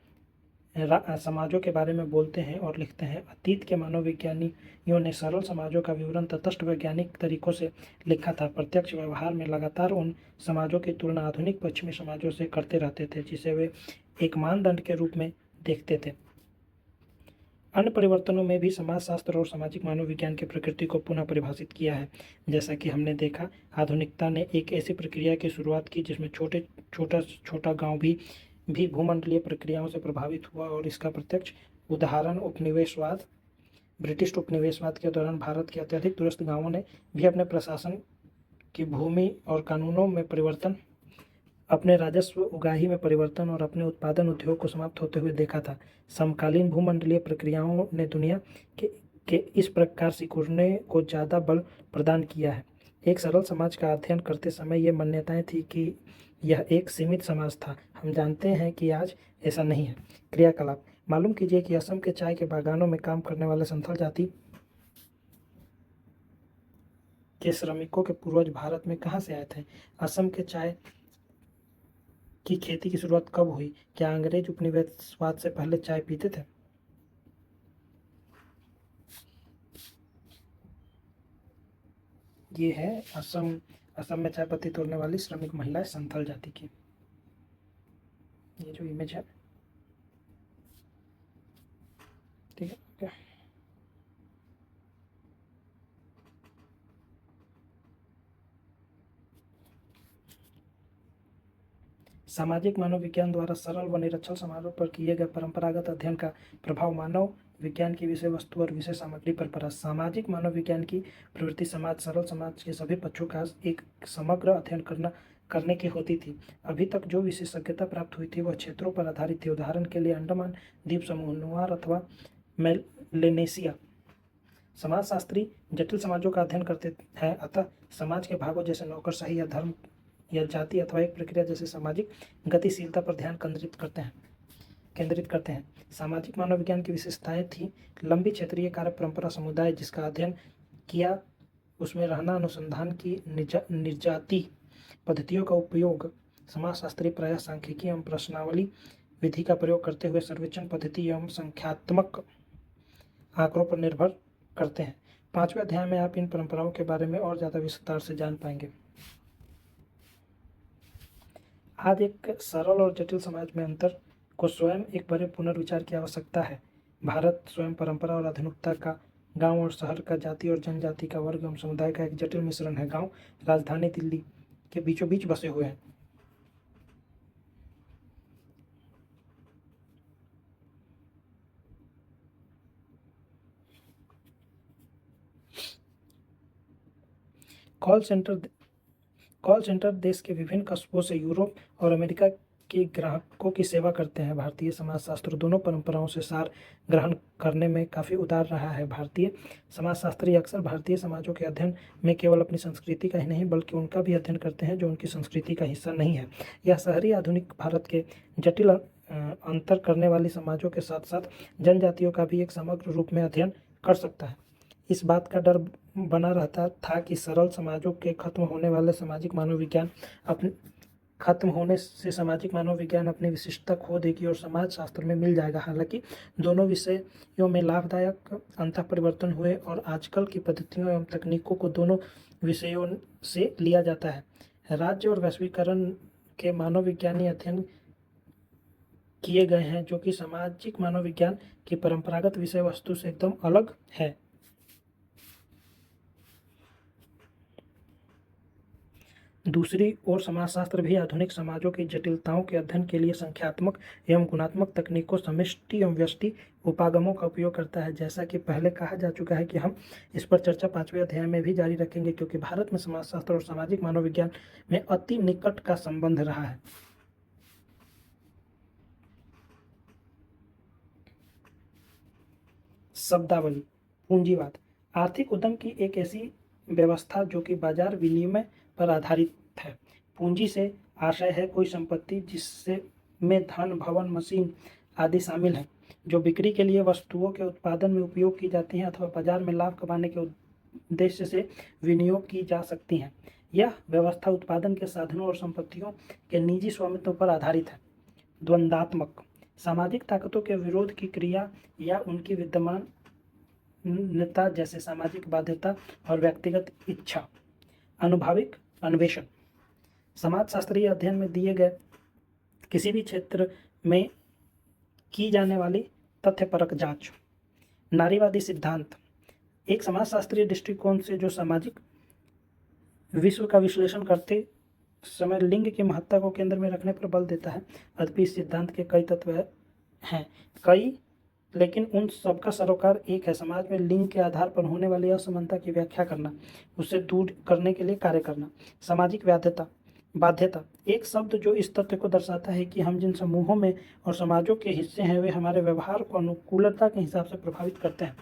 समाजों के बारे में बोलते हैं और लिखते हैं। अतीत के मानव विज्ञानियों ने सरल समाजों का विवरण तटस्थ वैज्ञानिक तरीकों से लिखा था। प्रत्यक्ष व्यवहार में लगातार उन समाजों की तुलना आधुनिक पश्चिमी समाजों से करते रहते थे, जिसे वे एक मानदंड के रूप में देखते थे। अन्य परिवर्तनों में भी समाजशास्त्र और सामाजिक मानव विज्ञान की प्रकृति को पुनः परिभाषित किया है। जैसा कि हमने देखा, आधुनिकता ने एक ऐसी प्रक्रिया की शुरुआत की जिसमें छोटा गांव भी भूमंडलीय प्रक्रियाओं से प्रभावित हुआ, और इसका प्रत्यक्ष उदाहरण उपनिवेशवाद। ब्रिटिश उपनिवेशवाद के दौरान भारत के अत्यधिक दूरस्थ गांवों ने भी अपने प्रशासन की भूमि और कानूनों में परिवर्तन, अपने राजस्व उगाही में परिवर्तन और अपने उत्पादन उद्योग को समाप्त होते हुए देखा था। समकालीन भूमंडलीय प्रक्रियाओं ने दुनिया के इस प्रकार सिकुड़ने को ज़्यादा बल प्रदान किया है। एक सरल समाज का अध्ययन करते समय ये मान्यताएं थी कि यह एक सीमित समाज था। हम जानते हैं कि आज ऐसा नहीं है। क्रियाकलाप। मालूम कीजिए कि असम के चाय के बागानों में काम करने वाले संथाल जाति के श्रमिकों के पूर्वज भारत में कहाँ से आए थे? असम के चाय की खेती की शुरुआत कब हुई? क्या अंग्रेज उपनिवेशवाद से पहले चाय पीते थे? ये है असम में चाय पत्ती तोड़ने वाली श्रमिक महिलाएं संथाल जाति की। ये जो इमेज है, ठीक है, ओके। सामाजिक मनोविज्ञान द्वारा सरल व निरक्षर समाजों पर किए गए परंपरागत अध्ययन का प्रभाव मानव विज्ञान की विषय वस्तु और विषय सामग्री पर पड़ा। सामाजिक मनोविज्ञान की प्रवृत्ति सरल समाज के सभी पक्षों का एक समग्र अध्ययन करने की होती थी। अभी तक जो विशेषज्ञता प्राप्त हुई थी वह क्षेत्रों पर आधारित थी। उदाहरण के लिए अंडमान द्वीप समूह, नुआर अथवा मेलेनेशिया समाजशास्त्री जटिल समाजों का अध्ययन करते हैं, अतः समाज के भागों जैसे नौकरशाही या धर्म या जाति अथवा एक प्रक्रिया जैसे सामाजिक गतिशीलता पर ध्यान केंद्रित करते हैं। सामाजिक मनोविज्ञान की विशेषताएं थी लंबी क्षेत्रीय कार्य परंपरा, समुदाय जिसका अध्ययन किया उसमें रहना, अनुसंधान की निर्जाति पद्धतियों का उपयोग। समाजशास्त्री प्रायः सांख्यिकी एवं प्रश्नावली विधि का प्रयोग करते हुए सर्वेक्षण पद्धति एवं संख्यात्मक आंकड़ों पर निर्भर करते हैं। 5वें अध्याय में आप इन परंपराओं के बारे में और ज़्यादा विस्तार से जान पाएंगे। आज एक सरल और जटिल समाज में अंतर को स्वयं एक बड़े पुनर्विचार की आवश्यकता है। भारत स्वयं परंपरा और आधुनिकता का, गांव और शहर का, जाति और जनजाति का, वर्ग एवं समुदाय का एक जटिल मिश्रण है। गांव राजधानी दिल्ली के बीचों बीच बसे हुए हैं। कॉल सेंटर देश के विभिन्न कस्बों से यूरोप और अमेरिका के ग्राहकों की सेवा करते हैं। भारतीय समाजशास्त्र दोनों परंपराओं से सार ग्रहण करने में काफ़ी उदार रहा है। भारतीय समाजशास्त्री अक्सर भारतीय समाजों के अध्ययन में केवल अपनी संस्कृति का ही नहीं बल्कि उनका भी अध्ययन करते हैं जो उनकी संस्कृति का हिस्सा नहीं है। यह शहरी आधुनिक भारत के जटिल अंतर करने वाली समाजों के साथ साथ जनजातियों का भी एक समग्र रूप में अध्ययन कर सकता है। इस बात का डर बना रहता था कि सरल समाजों के खत्म होने से सामाजिक मनोविज्ञान अपनी विशिष्टता खो देगी और समाज शास्त्र में मिल जाएगा। हालांकि दोनों विषयों में लाभदायक अंतः परिवर्तन हुए और आजकल की पद्धतियों एवं तकनीकों को दोनों विषयों से लिया जाता है। राज्य और वैश्वीकरण के मनोविज्ञानी अध्ययन किए गए हैं जो कि सामाजिक मनोविज्ञान की परंपरागत विषय वस्तु से एकदम अलग है। दूसरी ओर समाजशास्त्र भी आधुनिक समाजों की जटिलताओं के अध्ययन के लिए संख्यात्मक एवं गुणात्मक तकनीकों, समष्टि एवं व्यष्टि उपागमों का उपयोग करता है। जैसा कि पहले कहा जा चुका है कि हम इस पर चर्चा 5वें अध्याय में भी जारी रखेंगे, क्योंकि भारत में समाजशास्त्र और सामाजिक मनोविज्ञान में अति निकट का संबंध रहा है। शब्दावली। पूंजीवाद आर्थिक उद्यम की एक ऐसी व्यवस्था जो कि बाजार विनिमय पर आधारित है। पूंजी से आशय है कोई संपत्ति जिससे में धन, भवन, मशीन आदि शामिल हैं, जो बिक्री के लिए वस्तुओं के उत्पादन में उपयोग की जाती हैं अथवा बाजार में लाभ कमाने के उद्देश्य से विनियोग की जा सकती हैं। यह व्यवस्था उत्पादन के साधनों और संपत्तियों के निजी स्वामित्व पर आधारित है। द्वंद्वात्मक सामाजिक ताकतों के विरोध की क्रिया या उनकी विद्यमानता जैसे सामाजिक बाध्यता और व्यक्तिगत इच्छा। अनुभविक अन्वेषण समाजशास्त्रीय अध्ययन में दिए गए किसी भी क्षेत्र में की जाने वाली तथ्यपरक जांच। नारीवादी सिद्धांत एक समाजशास्त्रीय दृष्टिकोण से जो सामाजिक विश्व का विश्लेषण करते समय लिंग की महत्ता को केंद्र में रखने पर बल देता है। अद्यपि इस सिद्धांत के कई तत्व हैं, लेकिन उन सबका सरोकार एक है, समाज में लिंग के आधार पर होने वाली असमानता की व्याख्या करना, उसे दूर करने के लिए कार्य करना। सामाजिक बाध्यता एक शब्द जो इस तथ्य को दर्शाता है कि हम जिन समूहों में और समाजों के हिस्से हैं वे हमारे व्यवहार को अनुकूलता के हिसाब से प्रभावित करते हैं।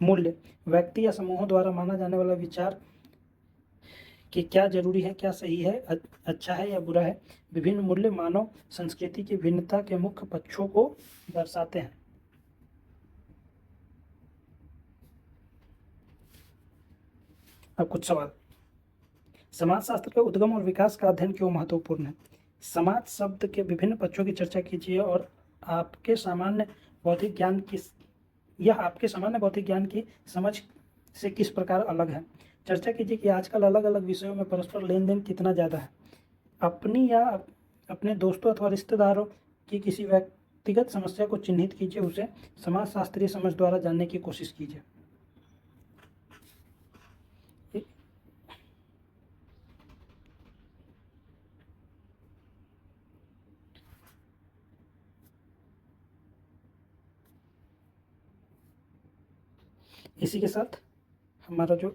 मूल्य व्यक्ति या समूहों द्वारा माना जाने वाला विचार कि क्या जरूरी है, क्या सही है, अच्छा है या बुरा है। विभिन्न मूल्य मानव संस्कृति की भिन्नता के मुख्य पक्षों को दर्शाते हैं। अब कुछ सवाल। समाजशास्त्र के उद्गम और विकास का अध्ययन क्यों महत्वपूर्ण है? समाज शब्द के विभिन्न पक्षों की चर्चा कीजिए और आपके सामान्य बौद्धिक ज्ञान की समझ से किस प्रकार अलग है। चर्चा कीजिए कि आजकल अलग अलग विषयों में परस्पर लेन देन कितना ज़्यादा है। अपनी या अपने दोस्तों अथवा रिश्तेदारों कि किसी व्यक्तिगत समस्या को चिन्हित कीजिए, उसे समाजशास्त्रीय समझ द्वारा जानने की कोशिश कीजिए। इसी के साथ हमारा जो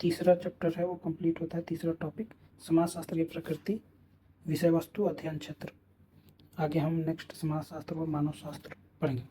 तीसरा चैप्टर है वो कंप्लीट होता है। तीसरा टॉपिक समाजशास्त्र की प्रकृति, विषय वस्तु, अध्ययन क्षेत्र। आगे हम नेक्स्ट समाजशास्त्र और मानव शास्त्र पढ़ेंगे।